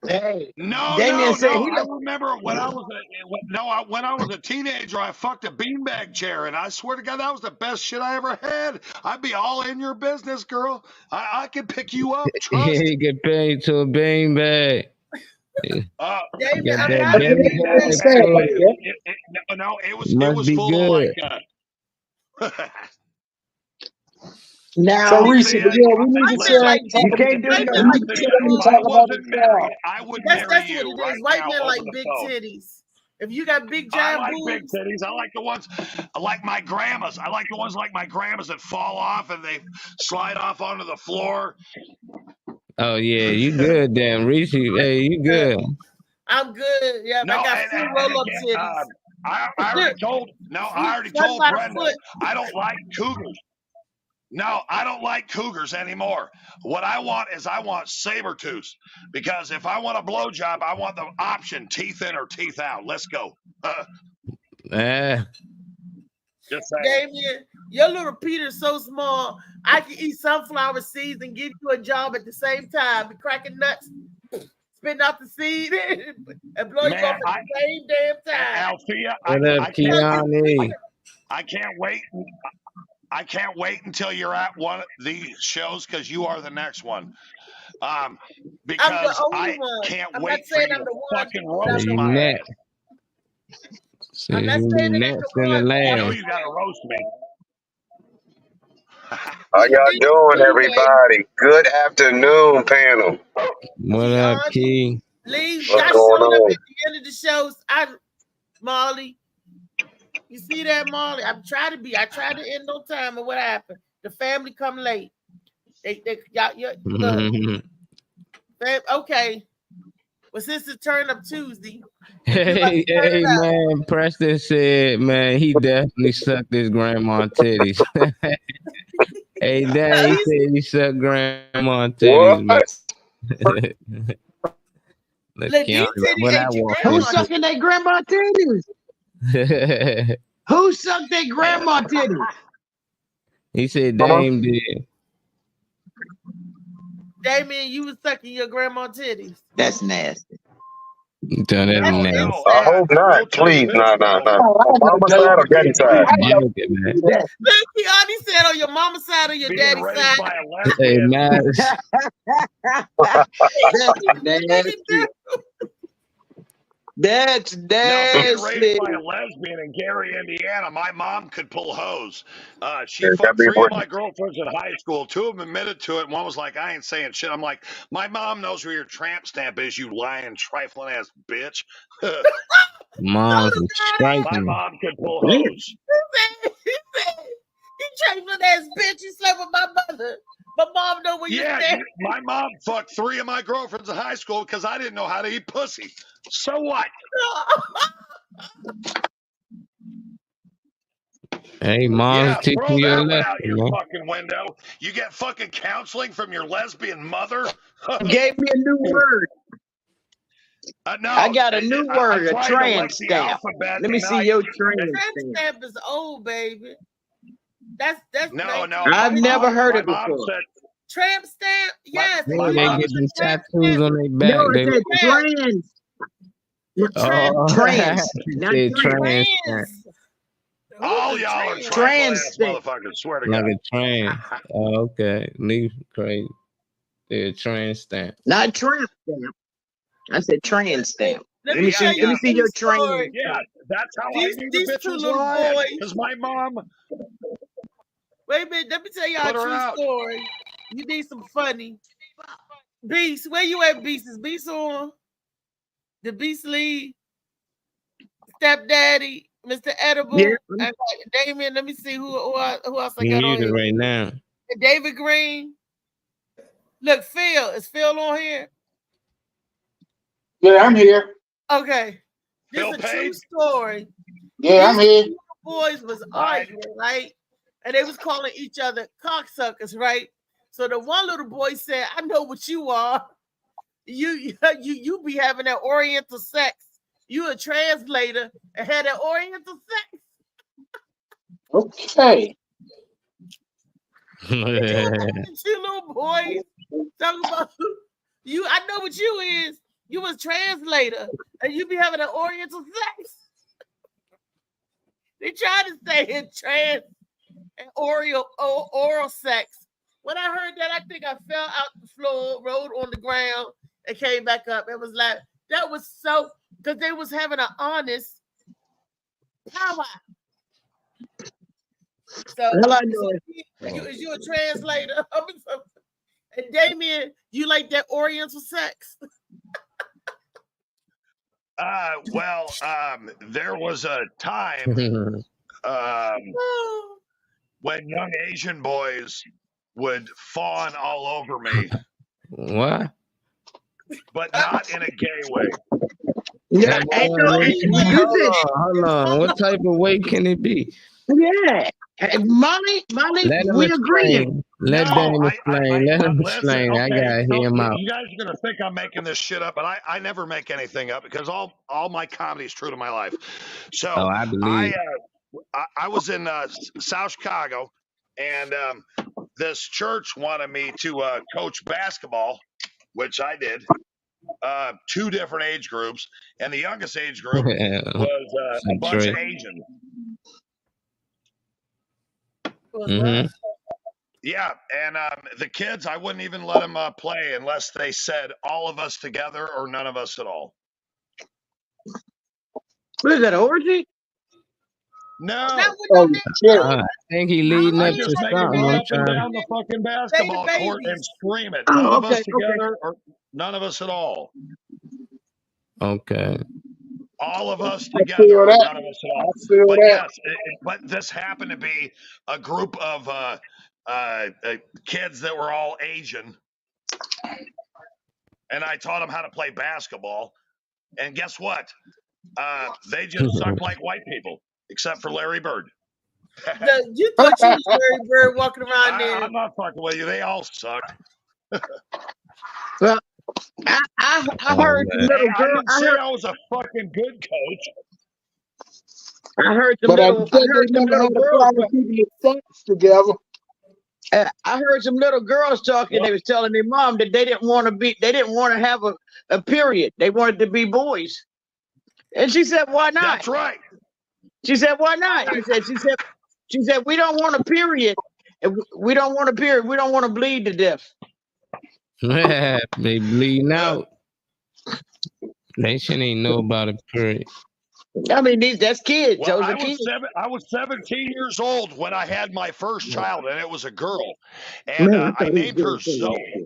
Hey, No. Damien said he I remember when I was a teenager, I fucked a beanbag chair, and I swear to God, that was the best shit I ever had. I'd be all in your business, girl. I can pick you up. Trust. He get paid to a beanbag. Damien, Got I'm that not belly bag. No, it Must was be full good. of like. now. So Reese, yeah, we need to White men like talk. You big, can't do white men nothing. like big If I wasn't married, I would That's marry what you it right is. White now men over like the big phone. titties. If you got big I giant like big boobs, titties. I like the ones like my grandma's. I like the ones like my grandma's that fall off and they slide off onto the floor. Oh yeah, you good, damn Reese. Hey, you good. I'm good. Yeah, No, I got and full roll up again, titties. I already told. No, I already Front told by the Brenda foot. I don't like cougars. No, I don't like cougars anymore. What I want saber tooths, because if I want a blowjob, I want the option teeth in or teeth out. Let's go. Just saying. Damien, your little Peter's so small, I can eat sunflower seeds and give you a job at the same time. Be cracking nuts, spitting out the seed, and blow you off at the same damn time. Althea, What up, Keone? I can't wait. I can't wait until you're at one of these shows because you are the next one. Because I can't wait for you to fucking roast You my next. ass. So you be next in the You know land. you gotta roast me. How y'all doing, everybody? Good afternoon, panel. What up, Key? Lee, What's I going showed up on? at the end of the shows. Molly, you see that, Molly? I tried to end on time, and what happened? The family come late. Look. Okay. Well, since it's turn up Tuesday, Hey, man, Preston said, man, he definitely sucked his grandma titties. Hey, Dad, he said he sucked grandma titties, man. Look, Keanu, what I walk Who's sucking their grandma titties? into. Who sucked their grandma titties? He said Dame did. Damien, you was sucking your grandma titties. That's nasty. Done it now. I hope not. Please, no. On mama's side or daddy's side? Joking, man. Look, Keanu said on your mama's side or your daddy's side. Hey, man. That's No, being nasty. raised by a lesbian in Gary, Indiana, my mom could pull hose. She fucked 3 of my girlfriends in high school. 2 of them admitted to it. And one was like, I ain't saying shit. I'm like, my mom knows where your tramp stamp is, you lying, trifling ass bitch. Mom's My striking. mom could pull hose. You trifling ass bitch. You slept with my mother. My mom know where you stand. My mom fucked 3 of my girlfriends in high school because I didn't know how to eat pussy. So what? Hey, mom's teaching throw you a that one lesson, out your man. fucking window. You get fucking counseling from your lesbian mother? Gave me a new word. No, I got a new word, a trans stamp. alphabet, Let me and see your trans Trans stamp is old, baby. That's no. I've never heard it before. Tramp stamp, yes. Yeah, they get them tattoos on their back. No, They it's trans. Trans. Not say trans. trans. All y'all are trans motherfuckers. Swear to Like God. a trans. Oh, okay. Leave crazy. They're a trans stamp. Not tramp stamp. I said trans stamp. Let me see your trans. Yeah, that's how These I knew the bitch 2 was little lying. boys. Because my mom. Wait a minute, let me tell y'all Put a her true out. story. You need some funny. Beast, where you at, Beast? Is Beast on? The Beast lead? Stepdaddy, Mr. Edible, Yeah. and Damien. Let me see who else I You got on muted here. right now. And David Green. Look, Phil. Is Phil on here? Yeah, I'm here. Okay. This Phil is a true Page? story. Yeah, I'm here. These boys was arguing, right? And they was calling each other cocksuckers, right? So the one little boy said, I know what you are. You be having that Oriental sex. You a translator and had that Oriental sex. Okay. You little boys. Talking about you. I know what you is. You was translator, and you be having an Oriental sex. They trying to say it trans and oral sex. When I heard that, I think I fell out the floor, rolled on the ground, and came back up. It was like that was so because they was having an honest power. So, is you a translator? And Damien, you like that Oriental sex? There was a time when young Asian boys would fawn all over me. What? But not in a gay way. Yeah, hold on. What type of way can it be? Yeah, Molly, Let him we agree. explain. Let him explain. Let him explain. Okay, I gotta hear him out. You guys are gonna think I'm making this shit up, but I never make anything up because all my comedy is true to my life. So I believe. I was in South Chicago, and this church wanted me to coach basketball, which I did. 2 different age groups, and the youngest age group was a bunch of Asians. Mm-hmm. Yeah, and the kids, I wouldn't even let them play unless they said all of us together or none of us at all. What is that, orgy? No. I think he leading up to just make them something. run I'm up and trying. down the fucking basketball court and scream it. Oh, None of okay, us together or none of us at all. Okay. All of us together or none of us at all. But yes, but this happened to be a group of kids that were all Asian. And I taught them how to play basketball. And guess what? They just suck like white people, except for Larry Bird. You thought you was Larry Bird walking around there. I'm not fucking with you. They all sucked. Well, I heard the little girl. I didn't say I was a fucking good coach. I heard some But I little. think they never had a problem keeping the thoughts together. I heard some little girls talking. They was telling their mom that they didn't want to have a period. They wanted to be boys. And she said, "Why not?" That's right. She said, "Why not?" She said, "We don't want a period. We don't want a period. We don't want to bleed to death." They bleeding out. They shouldn't even know about a period. I mean, that's kids. Well, Those are kids. I was 17 years old when I had my first child, and it was a girl. And I named her Zoe.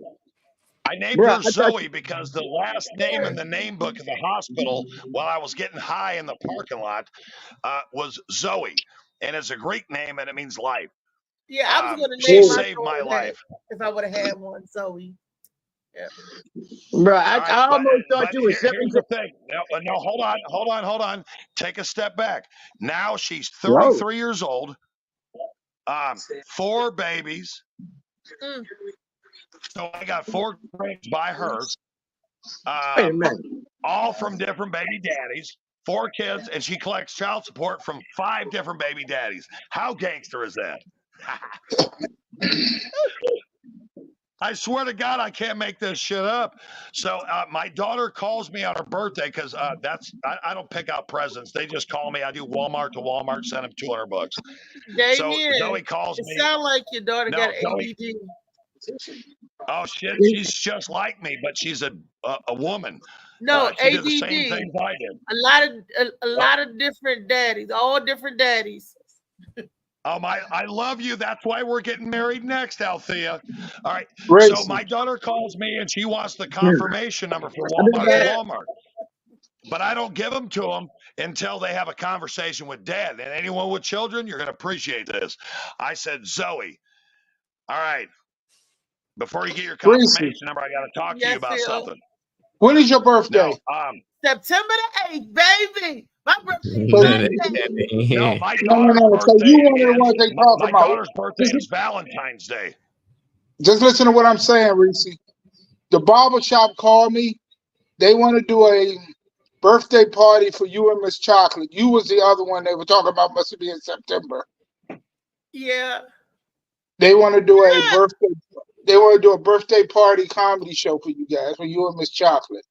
I named her Zoe because the last name in the name book of the hospital while I was getting high in the parking lot was Zoe. And it's a Greek name, and it means life. Yeah, I was going to she name saved my life. if I would have had one, Zoe. Yeah. Bro, I almost thought you were 17. Here's the thing. No, hold on. Take a step back. Now she's 33 years old. 4 babies. So I got 4 grades by her. All from different baby daddies. 4 kids, and she collects child support from 5 different baby daddies. How gangster is that? I swear to God, I can't make this shit up. So my daughter calls me on her birthday because I don't pick out presents. They just call me. I do Walmart to Walmart, send them $200. Damien, so Zoe calls me. It sounds like your daughter got ADD. Oh shit, she's just like me, but she's a woman. No, she ADD. did the same things I did. A lot of different daddies, all different daddies. I love you. That's why we're getting married next, Althea. All right. Racing. So my daughter calls me and she wants the confirmation number for Walmart. But I don't give them to them until they have a conversation with Dad. And anyone with children, you're going to appreciate this. I said, Zoe, all right, before you get your confirmation number, I got to talk to you about something. When is your birthday? September the 8th, baby. My birthday. No, my daughter's birthday is Valentine's Day. Just listen to what I'm saying, Reese. The barber shop called me. They want to do a birthday party for you and Miss Chocolate. You was the other one they were talking about. Must be in September. Yeah. They want to do a birthday. they want to do a birthday party comedy show for you guys for you and Miss Chocolate.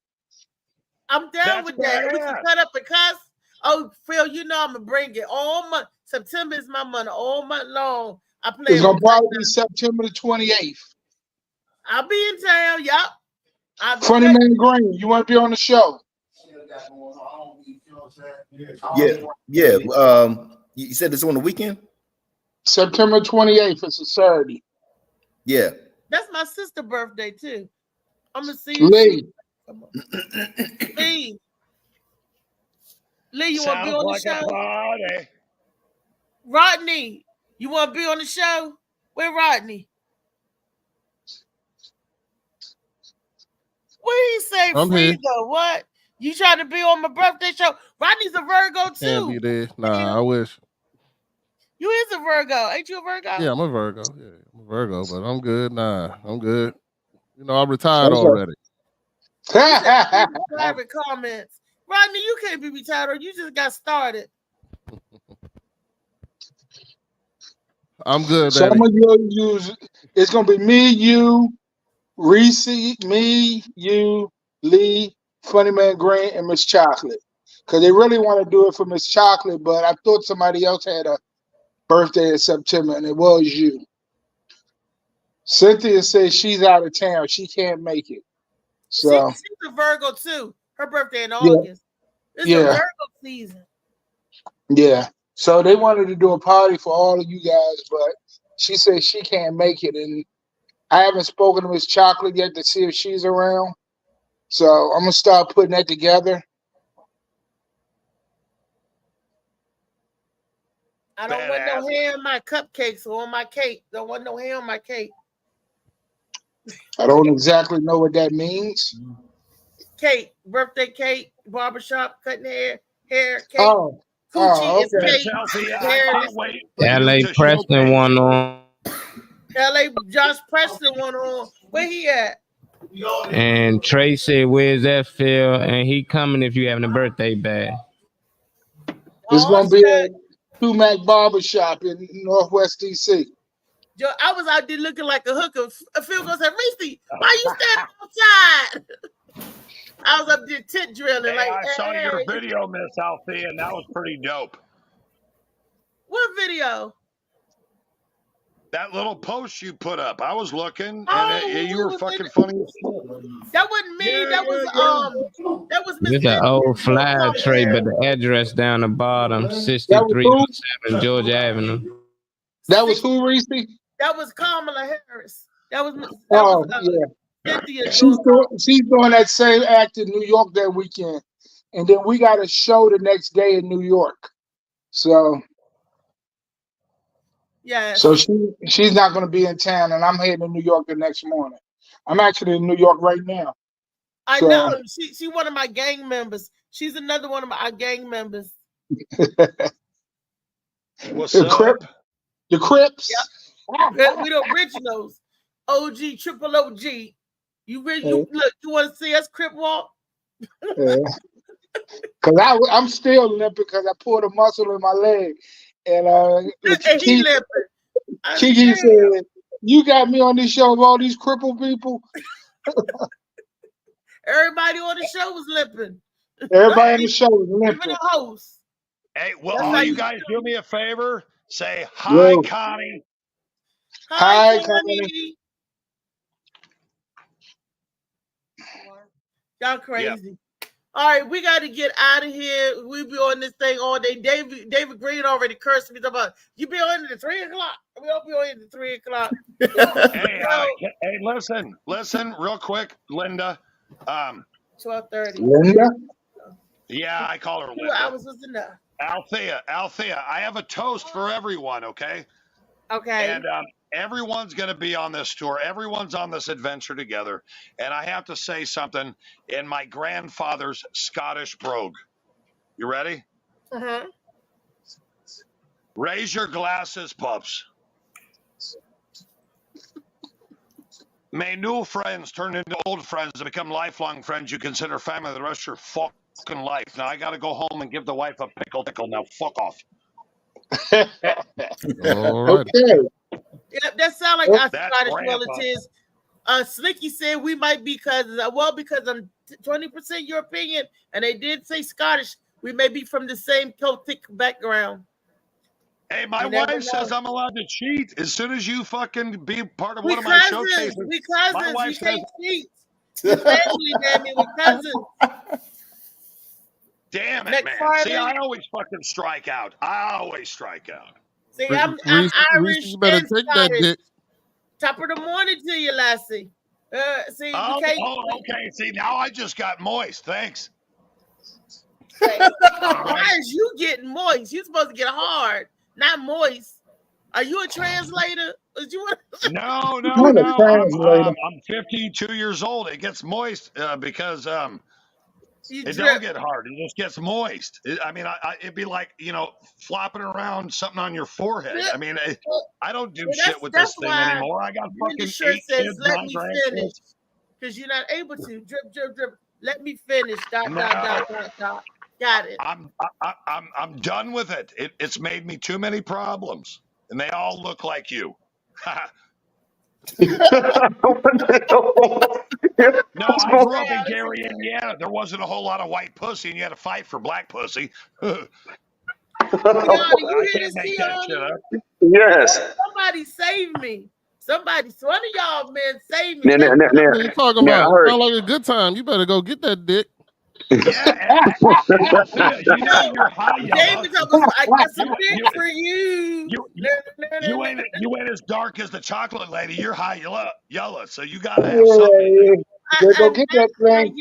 I'm down with that. We can cut up and cuss. Oh, Phil, you know I'm gonna bring it all month. September is my month all month long. I play. It's gonna probably be September the 28th. I'll be in town. Yup. Funny Man Green, you want to be on the show? Yeah. You said it's on the weekend? September 28th. It's a Saturday. Yeah. That's my sister's birthday too. I'm gonna see you. Lee. Lee, you want to be on the show? Rodney, you want to be on the show? Where Rodney? What did he say? I'm Free here. though. What? You trying to be on my birthday show? Rodney's a Virgo too. Can't be there. Nah, I wish. You is a Virgo. Ain't you a Virgo? Yeah, I'm a Virgo. Yeah, I'm a Virgo, but I'm good. Nah, I'm good. You know, I'm retired already. Private comments. Rodney, you can't be retired, or you just got started. I'm good. So I'm gonna use. It's gonna be me, you, Reese, me, you, Lee, Funny Man Green, and Miss Chocolate. Because they really want to do it for Miss Chocolate, but I thought somebody else had a birthday in September, and it was you. Cynthia says she's out of town; she can't make it. So she's a Virgo too. Her birthday in August. It's a Virgo season. Yeah. So they wanted to do a party for all of you guys, but she said she can't make it, and I haven't spoken to Miss Chocolate yet to see if she's around. So I'm gonna start putting that together. I don't want no hair on my cupcakes or on my cake. Don't want no hair on my cake. I don't exactly know what that means. Cake, birthday cake, barbershop, cutting hair, cake. Oh, Coochie is okay. cake. LA Preston one on. LA Josh Preston one on. Where he at? And Trey said, "Where's that Phil?" And he coming if you having a birthday bag. It's gonna be a Mac barbershop in Northwest DC. I was out there looking like a hooker. Phil goes, Reese, why you standing outside? I was up there tit drilling. I saw your video, Miss Althea, and that was pretty dope. What video? That little post you put up. I was looking, and you were fucking funny as shit. That wasn't me. That was This an old flyer tray, but the address down the bottom, 6307 Georgia Avenue. That was who, Reese? That was Kamala Harris. That was yeah. She's doing that same act in New York that weekend, and then we got a show the next day in New York. So yeah. So she's not going to be in town, and I'm heading to New York the next morning. I'm actually in New York right now. I know. She one of my gang members. She's another one of my gang members. What's up? The Crips. Yep. We the originals. OG, triple OG. You look, you want to see us Crip walk? Because I'm still limping because I pulled a muscle in my leg. And he limping. Kiki said, "You got me on this show of all these crippled people." Everybody on the show was limping. Everybody on the show was limping. Even the host. Hey, well, all you guys do me a favor. Say hi, Connie. Hi, Connie. Y'all crazy. Yep. All right, we got to get out of here. We'll be on this thing all day. David Green already cursed me about you be on it at 3 o'clock. We'll be on it at 3 o'clock. Hey, listen, real quick, Linda. 12:30. Linda? Yeah, I call her Linda. 2 hours was enough. Althea, I have a toast for everyone, okay? Okay. And everyone's going to be on this tour. Everyone's on this adventure together. And I have to say something in my grandfather's Scottish brogue. You ready? Uh-huh. Raise your glasses, pups. May new friends turn into old friends and become lifelong friends you consider family the rest of your fucking life. Now, I got to go home and give the wife a pickle. Now, fuck off. All right. Okay. Yep, that sounds like our Scottish relatives. Slicky said we might be cousins. Well, because I'm 20% European, and they did say Scottish. We may be from the same Celtic background. Hey, my wife says I'm allowed to cheat as soon as you fucking be part of one of my showcases. We cousins. My wife You says, can't cheat. We family, damn it. We cousins. damn it, man. See, I always fucking strike out. See, I'm Reese, Irish you better and take Scottish. that dick. Top of the morning to you, Lassie. See, Oh, we can't. Okay. See, now I just got moist. Thanks. Why is you getting moist? You're supposed to get hard, not moist. Are you a translator? No. I'm 52 years old. It gets moist because it don't get hard. It just gets moist. It'd be like, flopping around something on your forehead. I mean, I don't do shit with this thing anymore. I got fucking 8 kids, 9 grandkids. Because you're not able to. Drip. Let me finish. Dot. Got it. I'm done with it. It's made me too many problems, and they all look like you. No, I grew up in Gary, Indiana. There wasn't a whole lot of white pussy, and you had to fight for black pussy. You hear this, Yes. Somebody save me. Somebody, one of y'all men save me. What are you talking about? Sound like a good time. You better go get that dick. Yeah, Althea, you're high, David, I got some dick for you. You ain't as dark as the chocolate lady. You're high yellow, so you gotta have something. Go get that thing.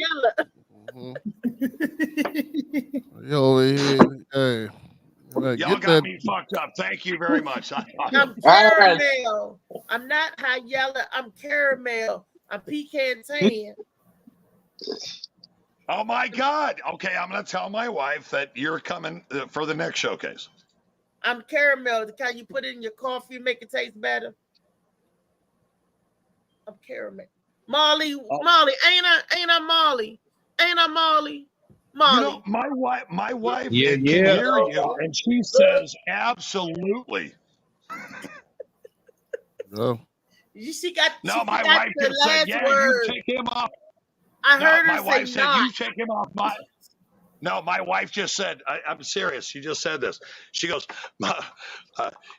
You over here, hey. Y'all got me fucked up. Thank you very much. I'm caramel. I'm not high yellow. I'm caramel. I'm pecan tan. Oh my God. Okay, I'm gonna tell my wife that you're coming for the next showcase. I'm caramel. The kind you put it in your coffee, make it taste better. I'm caramel. Molly, ain't I Molly? Ain't I Molly? Molly. My wife can hear you, and she says absolutely. No. She got my wife the just said, last word. You take him off. I heard her my wife say said, not. you take him off my. No, my wife just said, I'm serious. She just said this. She goes,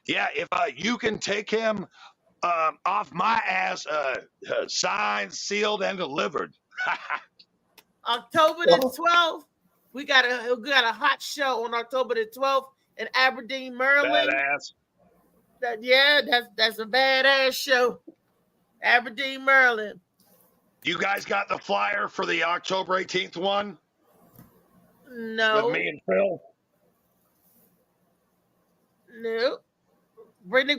if you can take him off my ass, signed, sealed, and delivered. October the 12th, we got a hot show on October the 12th in Aberdeen, Maryland. Badass. That's a badass show. Aberdeen, Maryland. You guys got the flyer for the October 18th one? No. With me and Phil? No. Brenda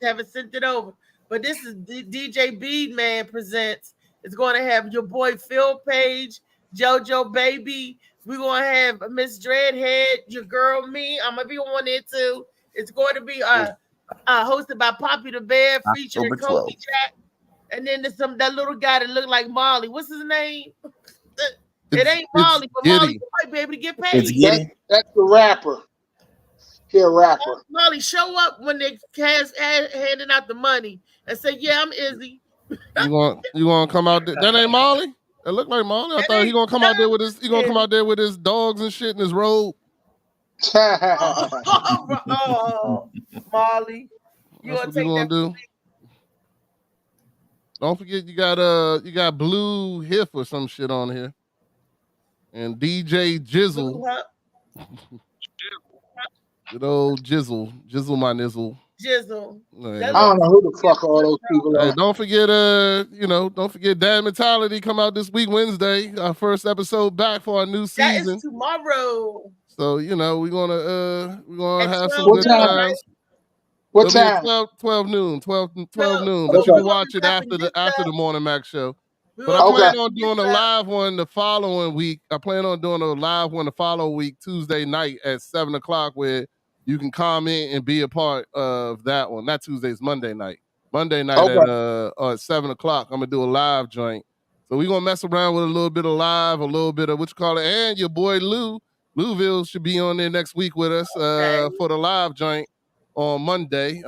haven't sent it over. But this is DJ Bead Man presents. It's going to have your boy Phil Page, JoJo Baby. We're going to have Miss Dreadhead, your girl, me. I'm going to be on it too. It's going to be hosted by Poppy the Bear, featuring Kobe Jack. And then there's that little guy that looked like Molly. What's his name? It ain't Molly, but Giddy. Molly might be able to get paid. That's the rapper. He a rapper. Molly, show up when they handing out the money and say, "Yeah, I'm Izzy." You gonna come out there? That ain't Molly. It looked like Molly. I thought he gonna come out there with his. He gonna come out there with his dogs and shit in his robe. Molly, That's what you gonna do? Don't forget you got Blue Hiff or some shit on here, and DJ Jizzle. Good old Jizzle my nizzle. Jizzle. I don't know who the fuck all those people are. Hey, don't forget, don't forget Dad Mentality come out this week, Wednesday. Our first episode back for our new season. That is tomorrow. So, we're gonna have some What good time? times. What It'll be time? at 12 noon. But you can watch it after the Morning Mac show. But I plan on doing a live one the following week. I plan on doing a live one the following week, Tuesday night at 7 o'clock, where you can comment and be a part of that one. Not Tuesday's Monday night. Monday night at 7 o'clock, I'm gonna do a live joint. So we're gonna mess around with a little bit of live, a little bit of what you call it, and your boy Louisville should be on there next week with us for the live joint. on Monday.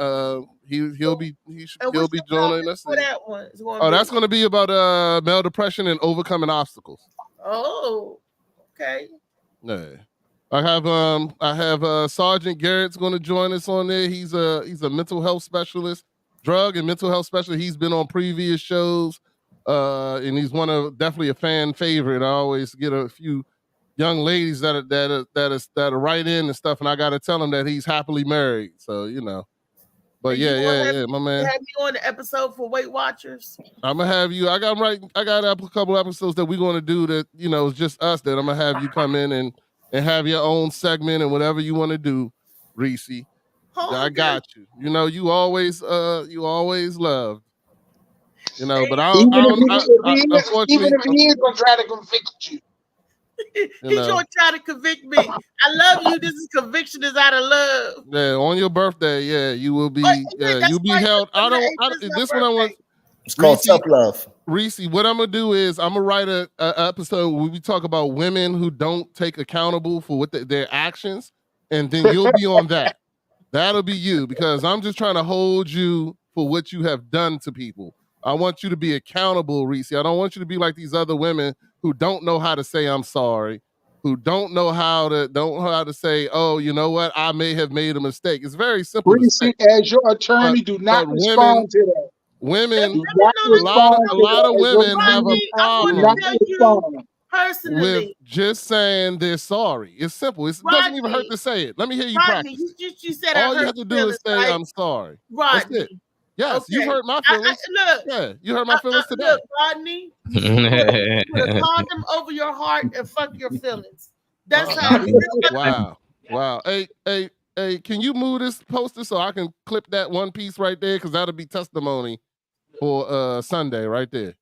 He'll be joining us. For that one, That's going to be about male depression and overcoming obstacles. Oh, okay. Yeah. I have Sergeant Garrett's going to join us on there. He's a mental health specialist, drug and mental health specialist. He's been on previous shows, and he's definitely a fan favorite. I always get a few young ladies that are right in and stuff, and I got to tell him that he's happily married. So But yeah, my man. Have you on the episode for Weight Watchers? I'm gonna have you. I got a couple episodes that we're gonna do that it's just us. That I'm gonna have you come in and have your own segment and whatever you want to do, Reese. I got you. You always loved. But unfortunately, even if he is gonna try to convict you. He's gonna try to convict me. I love you. This is conviction is out of love. Yeah, on your birthday, yeah, you will be. You'll be held. This one I want. It's called self-love. Reese, what I'm gonna do is I'm gonna write a episode where we talk about women who don't take accountable for what their actions, and then you'll be on that. That'll be you, because I'm just trying to hold you for what you have done to people. I want you to be accountable, Reese. I don't want you to be like these other women who don't know how to say I'm sorry, who don't know how to say, oh, you know what, I may have made a mistake. It's very simple. Reese, as your attorney, do not respond to that. Women, a lot of women have a problem with just saying they're sorry. It's simple. It doesn't even hurt to say it. Let me hear you practice. You said all you have to do is say, I'm sorry. That's it. Yes, you hurt my feelings. You hurt my feelings today. Look, Rodney, put a condom over your heart and fuck your feelings. That's how. Wow. Hey, can you move this poster so I can clip that one piece right there? Because that'll be testimony for Sunday right there.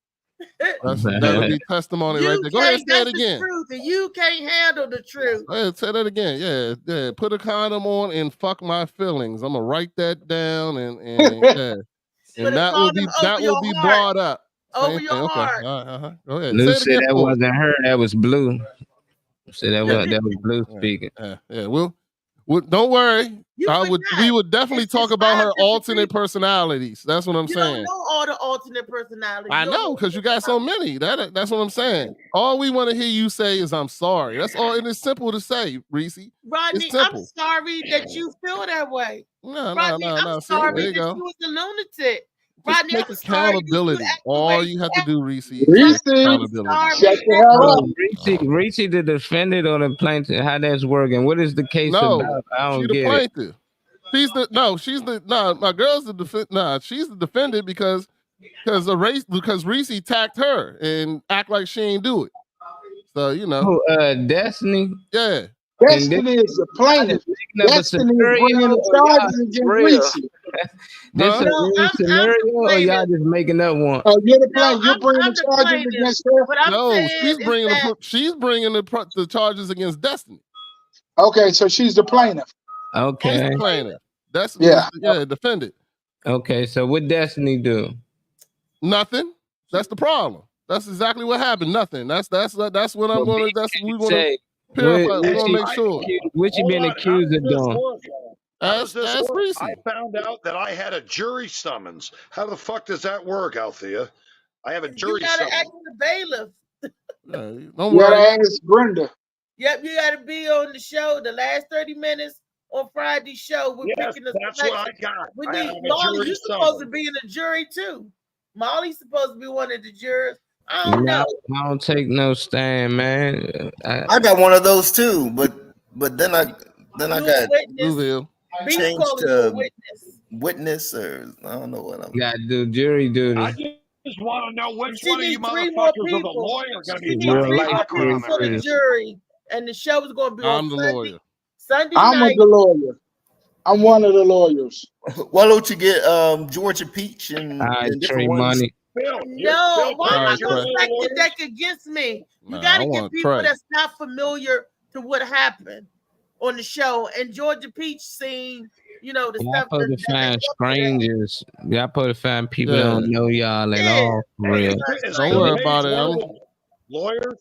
That'll be testimony right there. Go ahead and say it again. Truth, and you can't handle the truth. Go ahead, say that again. Yeah. Put a condom on and fuck my feelings. I'm gonna write that down and that will be brought up. Over your heart. Go ahead. Lou said that wasn't her. That was Blue. Said that was Blue speaking. Yeah. Well, don't worry. We would definitely talk about her alternate personalities. That's what I'm saying. You don't know all the alternate personalities. I know, because you got so many. That's what I'm saying. All we want to hear you say is I'm sorry. That's all. And it's simple to say, Reese. Rodney, I'm sorry that you feel that way. Rodney, I'm sorry that you was a lunatic. Rodney, take accountability. All you have to do, Reese, is accountability. Reese, the defendant on the plaintiff. How that's working? What is the case about? I don't get plaintiff. It. My girl's the defendant. She's the defendant because Reese attacked her and act like she ain't do it. So Destiny. Yeah. Destiny is the plaintiff. Destiny is bringing the charges against Reese. This is a real scenario, or y'all just making up one? You're the plaintiff. You're bringing the charges against her. No, she's bringing the charges against Destiny. Okay, so she's the plaintiff. Okay, she's the plaintiff. That's defendant. Okay, so what Destiny do? Nothing. That's the problem. That's exactly what happened. Nothing. That's what I'm going to. That's what we want to. We're gonna make sure. What you been accused of doing? That's Reese. I found out that I had a jury summons. How the fuck does that work, Althea? I have a jury summons. You gotta act the You bailiff. gotta ask Brenda. Yep, you gotta be on the show the last 30 minutes on Friday's show. We're picking that's what I got. We need Molly. You're supposed to be in the jury too. Molly's supposed to be one of the jurors. I don't know. I don't take no stand, man. I got one of those too, but then I got changed to witness, or I don't know what I'm. Got to do jury duty. I just want to know which one of you motherfuckers are the lawyer going to be for the jury, and the show is going to be on Sunday. Lawyer. Sunday I'm night. the lawyer. I'm one of the lawyers. Why don't you get Georgia Peach and different money? No, why am I going to stack the deck against me? You got to get people that's not familiar to what happened on the show. And Georgia Peach seen, the stuff. Y'all supposed to find strangers. Y'all supposed to find people that don't know y'all at all. For real. Don't worry about it. Lawyers.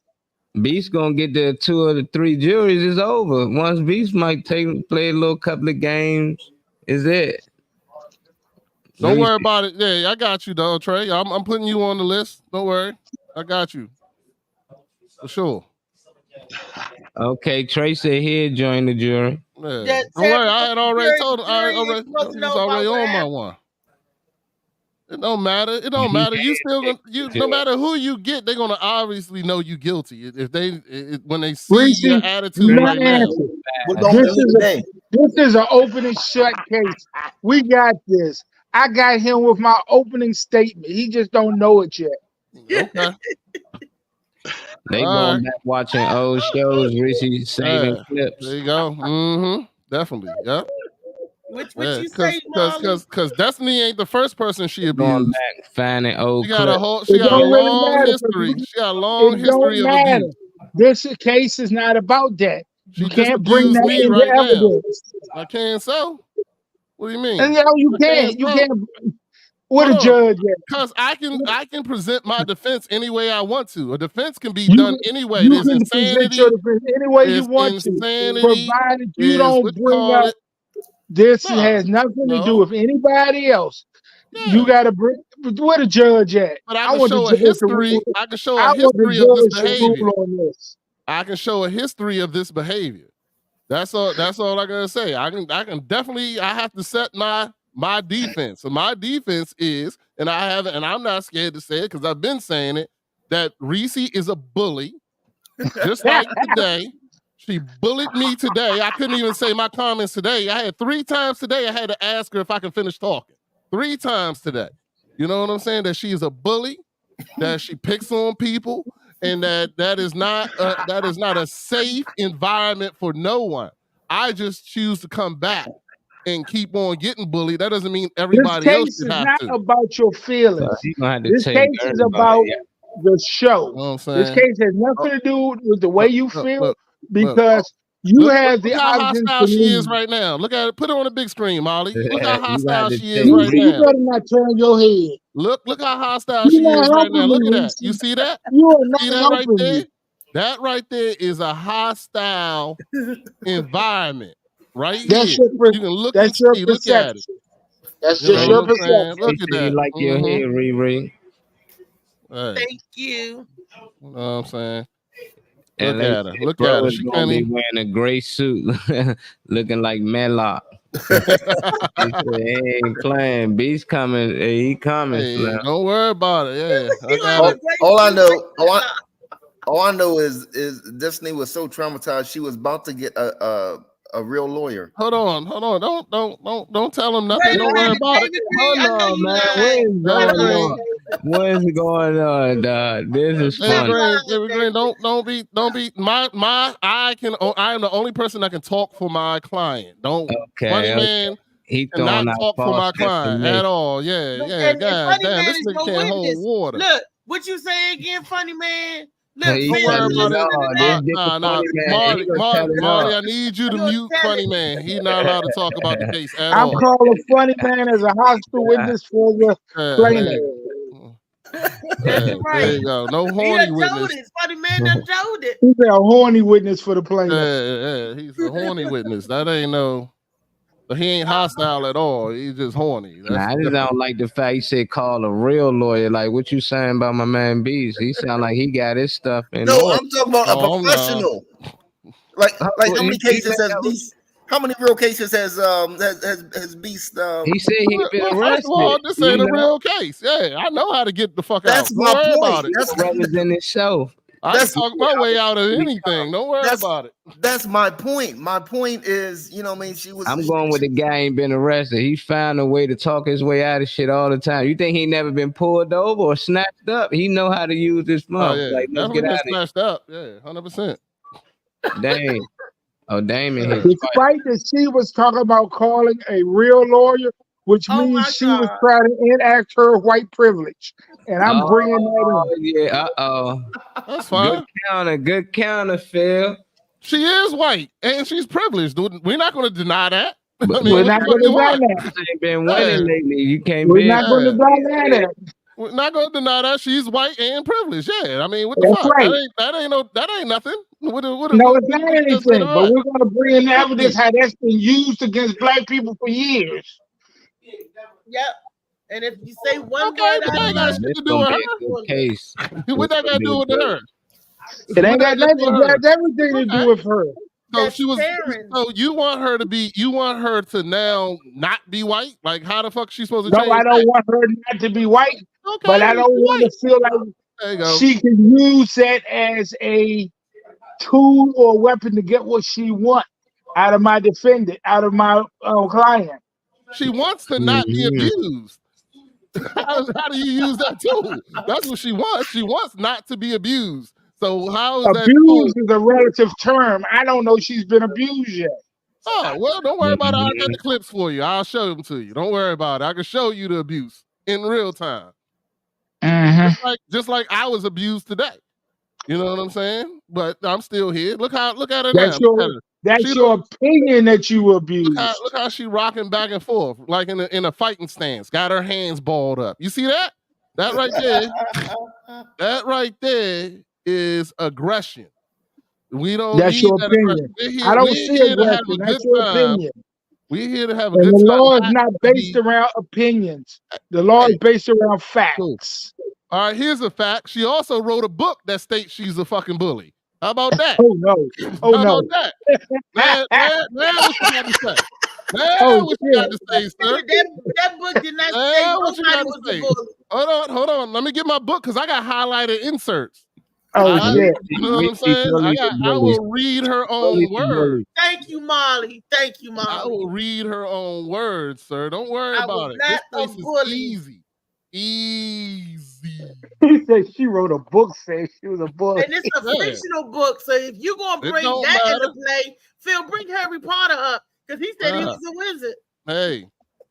Beast gonna get the 2 or the 3 juries. It's over. Once Beast might play a little couple of games. is it. Don't worry about it. Yeah, I got you, though, Trey. I'm putting you on the list. Don't worry. I got you. For sure. Okay, Trey said he'd join the jury. Yeah. Don't worry. I had already told him. He was already on my one. It don't matter. It don't matter. You still gonna no matter who you get, they're gonna obviously know you guilty if they when they see Reese, your attitude right now. This is an open and shut case. We got this. I got him with my opening statement. He just don't know it yet. Okay. They going back watching old shows, Richie saving clips. There you go. Mm-hmm. Definitely. Yep. What you say, Marley? Because Destiny ain't the first person she abused. Going back finding old She got a clips. long history. She got a long history of abuse. This case is not about that. You She can't bring abused that me into right now. evidence. I can so. What do you mean? And you can't. You can't. What a judge. Because I can present my defense any way I want to. A defense can be done anyway. You There's can insanity. present your defense any way you want to, provided you don't bring up. This has nothing to do with anybody else. You got to bring. Where the judge at? But I can show a history. I can show a history of this behavior. I can show a history of this behavior. That's all I gotta say. I can definitely. I have to set my defense. So my defense is, and I'm not scared to say it because I've been saying it, that Reese is a bully. Just like today. She bullied me today. I couldn't even say my comments today. I had 3 times today I had to ask her if I can finish talking. 3 times today. You know what I'm saying? That she is a bully, that she picks on people, and that is not a safe environment for no one. I just choose to come back and keep on getting bullied. That doesn't mean everybody else should have to. This case is not about your feelings. This case is about the show. You know what I'm saying? This case has nothing to do with the way you feel because you have the look how option hostile to she is leave. right now. Look at it. Put it on the big screen, Molly. Look how hostile she is You right now. better not turn your head. Look how hostile she is right now. Look at that. You see that? You are not See that right helping there? me. That right there is a hostile environment. Right That's here. your You can look that's and your see. Look at it. perception. That's You just know your what I'm saying? perception. Look at that. Like your Mhm. head, Riri. Hey, Thank you. you know what I'm saying? And Look they at her. said Look bro at her. is She gonna can't be even. wearing a gray suit, looking like Medlock. He said, he ain't playing. Beast coming. He coming. Hey, Slim. don't worry about it. Yeah, I got All, it. all I know is Destiny was so traumatized she was about to get a real lawyer. Hold on. Don't tell him nothing. Don't worry about it. Hold on, man. What is going on? What is going on, dog? This is funny. David Green, don't be I am the only person that can talk for my client. Don't Funny Man He cannot throwing out talk for false my client information. at all. Yeah. And God Funny damn, Man this is nigga your can't hold witness. water. Look, what you say again, Funny Man? Look, He Don't Phil, worry telling about it it. all. This nigga Nah. Funny Man, he gonna tell it Marley, all. I need you to mute Funny Man. He's not allowed to talk about the case at I'm all. calling Funny Man as a hostile witness for the plaintiff. There you go. No He horny done witness. told it. Funny Man done told it. He's a horny witness for the plaintiff. Yeah, he's a horny witness. That ain't no. But he ain't hostile at all. He's just horny. That's Nah, I just don't like the fact he said call a real lawyer. Like, what you saying about my man Beast? He sound like he got his stuff in No, order. I'm talking about a professional. Like how many cases has Beast? How many real cases has Beast? He said he's been First arrested. of all, this ain't You a know? real case. Yeah, I know how to get the fuck That's out. my Don't worry point. about it. That's represent himself. I can talk my way out of anything. Don't worry about it. That's my point. My point is, you know what I mean? She was. I'm going with the guy ain't been arrested. He found a way to talk his way out of shit all the time. You think he never been pulled over or snatched up? He know how to use this phone. Oh yeah, Like, let's definitely get been out of snatched up. Yeah, 100%. here. Dang. Oh, Damon hit Despite that she was talking about calling a real lawyer, which means she was trying to enact her white privilege. And I'm bringing that in. Yeah, That's fine. Good counter, Phil. She is white and she's privileged. We're not going to deny that. But we're not going to deny that. Ain't been winning lately. You can't We're be. not going to deny that. We're not going to deny that she's white and privileged. Yeah, I mean, what the That's fuck? right. That ain't nothing. No, it's not anything. But we're gonna bring in evidence how that's been used against black people for years. Yep. And if you say one word but out that of got line, shit to do with her. Case. What that got to do with her? It ain't got nothing. It has everything to do with her. So she was. So you want her to be? You want her to now not be white? Like how the fuck is she supposed to change? No, I don't want her not to be white. Okay, but I don't want to feel like she can use that as a tool or weapon to get what she wants out of my defendant, out of my client. She wants to not be abused. How do you use that tool? That's what she wants. She wants not to be abused. So how is that? Abused is a relative term. I don't know she's been abused yet. Oh, well, don't worry about it. I got the clips for you. I'll show them to you. Don't worry about it. I can show you the abuse in real time. Just like I was abused today. You know what I'm saying? But I'm still here. Look at her That's now. That's your opinion that you were abused. Look how she rocking back and forth, like in a fighting stance. Got her hands balled up. You see that? That right there. That right there is aggression. We don't That's need your that opinion. aggression. I don't see aggression. That's your opinion. We're here to have a and good the time. law is not based around opinions. The law is based around facts. Cool. All right, here's a fact. She also wrote a book that states she's a fucking bully. How about that? Oh no! Oh How no! about that? Now what you got to say? Now what you got to say, sir? That book did not say what you got to say? Hold on. Let me get my book because I got highlighted inserts. Oh shit! You know what I'm saying? I will read her own words. Thank you, Molly. Thank you, Molly. I will read her own words, sir. Don't worry about it. This place is easy. Easy. He said she wrote a book saying she was a bully. And it's a fictional book, so if you're gonna bring that into play, Phil, bring Harry Potter up because he said he was a wizard.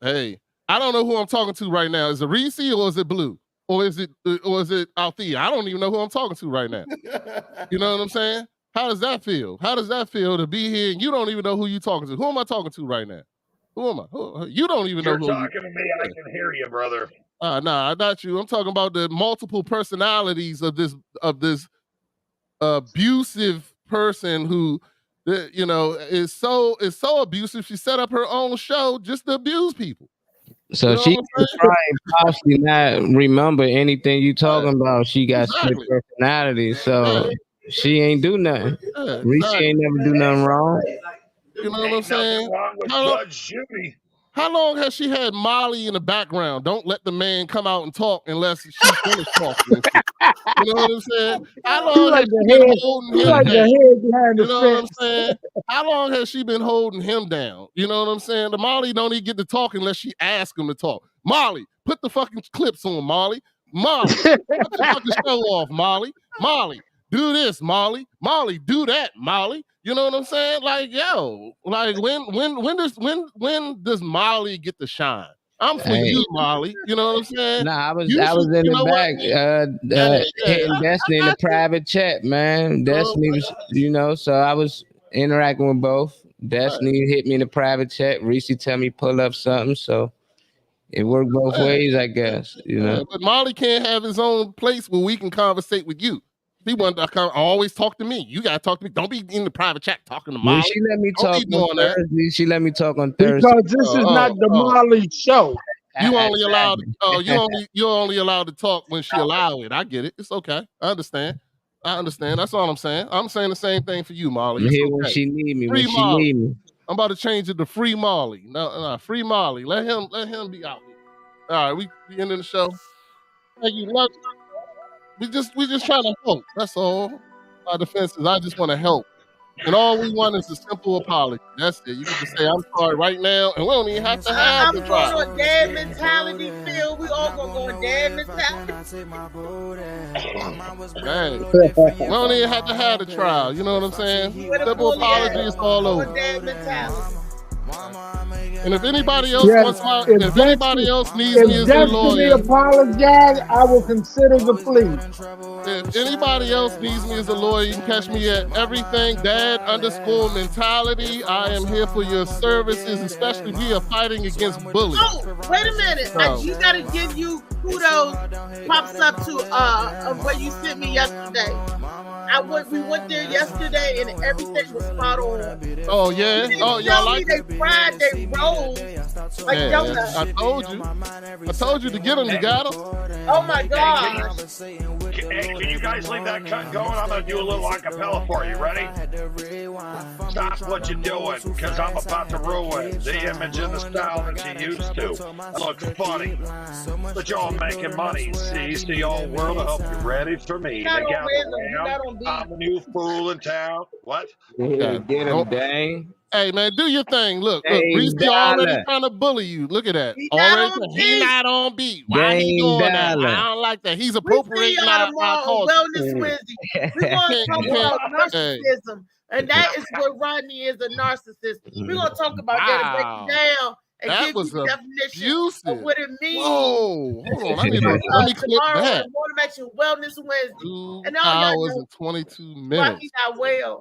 Hey, I don't know who I'm talking to right now. Is it Reese or is it Blue? Or is it Althea? I don't even know who I'm talking to right now. You know what I'm saying? How does that feel? How does that feel to be here and you don't even know who you're talking to? Who am I talking to right now? Who am I? You don't even know who you're talking to me. I can hear you, brother. Nah, not you. I'm talking about the multiple personalities of this abusive person who, is so abusive. She set up her own show just to abuse people. So she possibly not remember anything you talking about. She got split personality, so she ain't do nothing. Reese ain't never do nothing wrong. You know what I'm saying? Wrong with Judge Judy. How long has she had Molly in the background? Don't let the man come out and talk unless she's finished talking. You know what I'm saying? How long has she been holding him down? You know what I'm saying? How long has she been holding him down? You know what I'm saying? The Molly don't even get to talk unless she asks him to talk. Molly, put the fucking clips on, Molly. Molly, cut the fucking show off, Molly. Molly, do this, Molly. Molly, do that, Molly. You know what I'm saying? Like, yo, like when does Molly get to shine? I'm for you, Molly. You know what I'm saying? Nah, I was in the back, hitting Destiny in the private chat, man. Destiny was, so I was interacting with both. Destiny hit me in the private chat. Reese tell me pull up something, so it worked both ways, I guess. But Molly can't have his own place where we can conversate with you. He wanted to always talk to me. You gotta talk to me. Don't be in the private chat talking to Molly. She let me talk on Thursday. She let me talk on Thursday. Because this is not the Molly show. You only allowed. You're only allowed to talk when she allow it. I get it. It's okay. I understand. That's all I'm saying. I'm saying the same thing for you, Molly. I'm here when she need me. When she need me. I'm about to change it to Free Molly. No, Free Molly. Let him be out here. All right, we ending the show. Thank you. Love. We just trying to help. That's all. Our defense is I just want to help. And all we want is a simple apology. That's it. You can just say, I'm sorry right now, and we don't even have to have the trial. I'm going on dad mentality, Phil. We all going to go on dad mentality. Hey, we don't even have to have the trial. You know what I'm saying? Simple apology is all over. Dad mentality. And if anybody else if anybody else needs me as a lawyer, apologize, I will consider the plea. If anybody else needs me as a lawyer, you can catch me at everything dad_mentality. I am here for your services, especially we are fighting against bullies. Oh, wait a minute. You gotta give you kudos, pops up to what you sent me yesterday. We went there yesterday and everything was spot on. Oh yeah. Oh y'all like they fried their rolls like donuts. I told you to get them. You got them. Oh my God. Can you guys leave that cut going? I'm gonna do a little acapella for you. Ready? Stop what you're doing, because I'm about to ruin the image and the style that you used to. That looks funny. But y'all making money. See y'all world. I hope you're ready for me. They gather around. I'm the new fool in town. What? Yeah, get him, dang. Hey man, do your thing. Look, Dang Reese dollar. already trying to bully you. Look at that. He Not on beat. Why he doing that? I don't like that. He's appropriating our culture. Wellness Wednesday. We're going to talk about narcissism, and that is what Rodney is, a narcissist. We're going to talk about that and break it down and give you the definition of what it means. Whoa, hold on. Let me clip that. Motivation Wellness Wednesday. 2 and all hours y'all know, and 22 minutes. Rocky not well.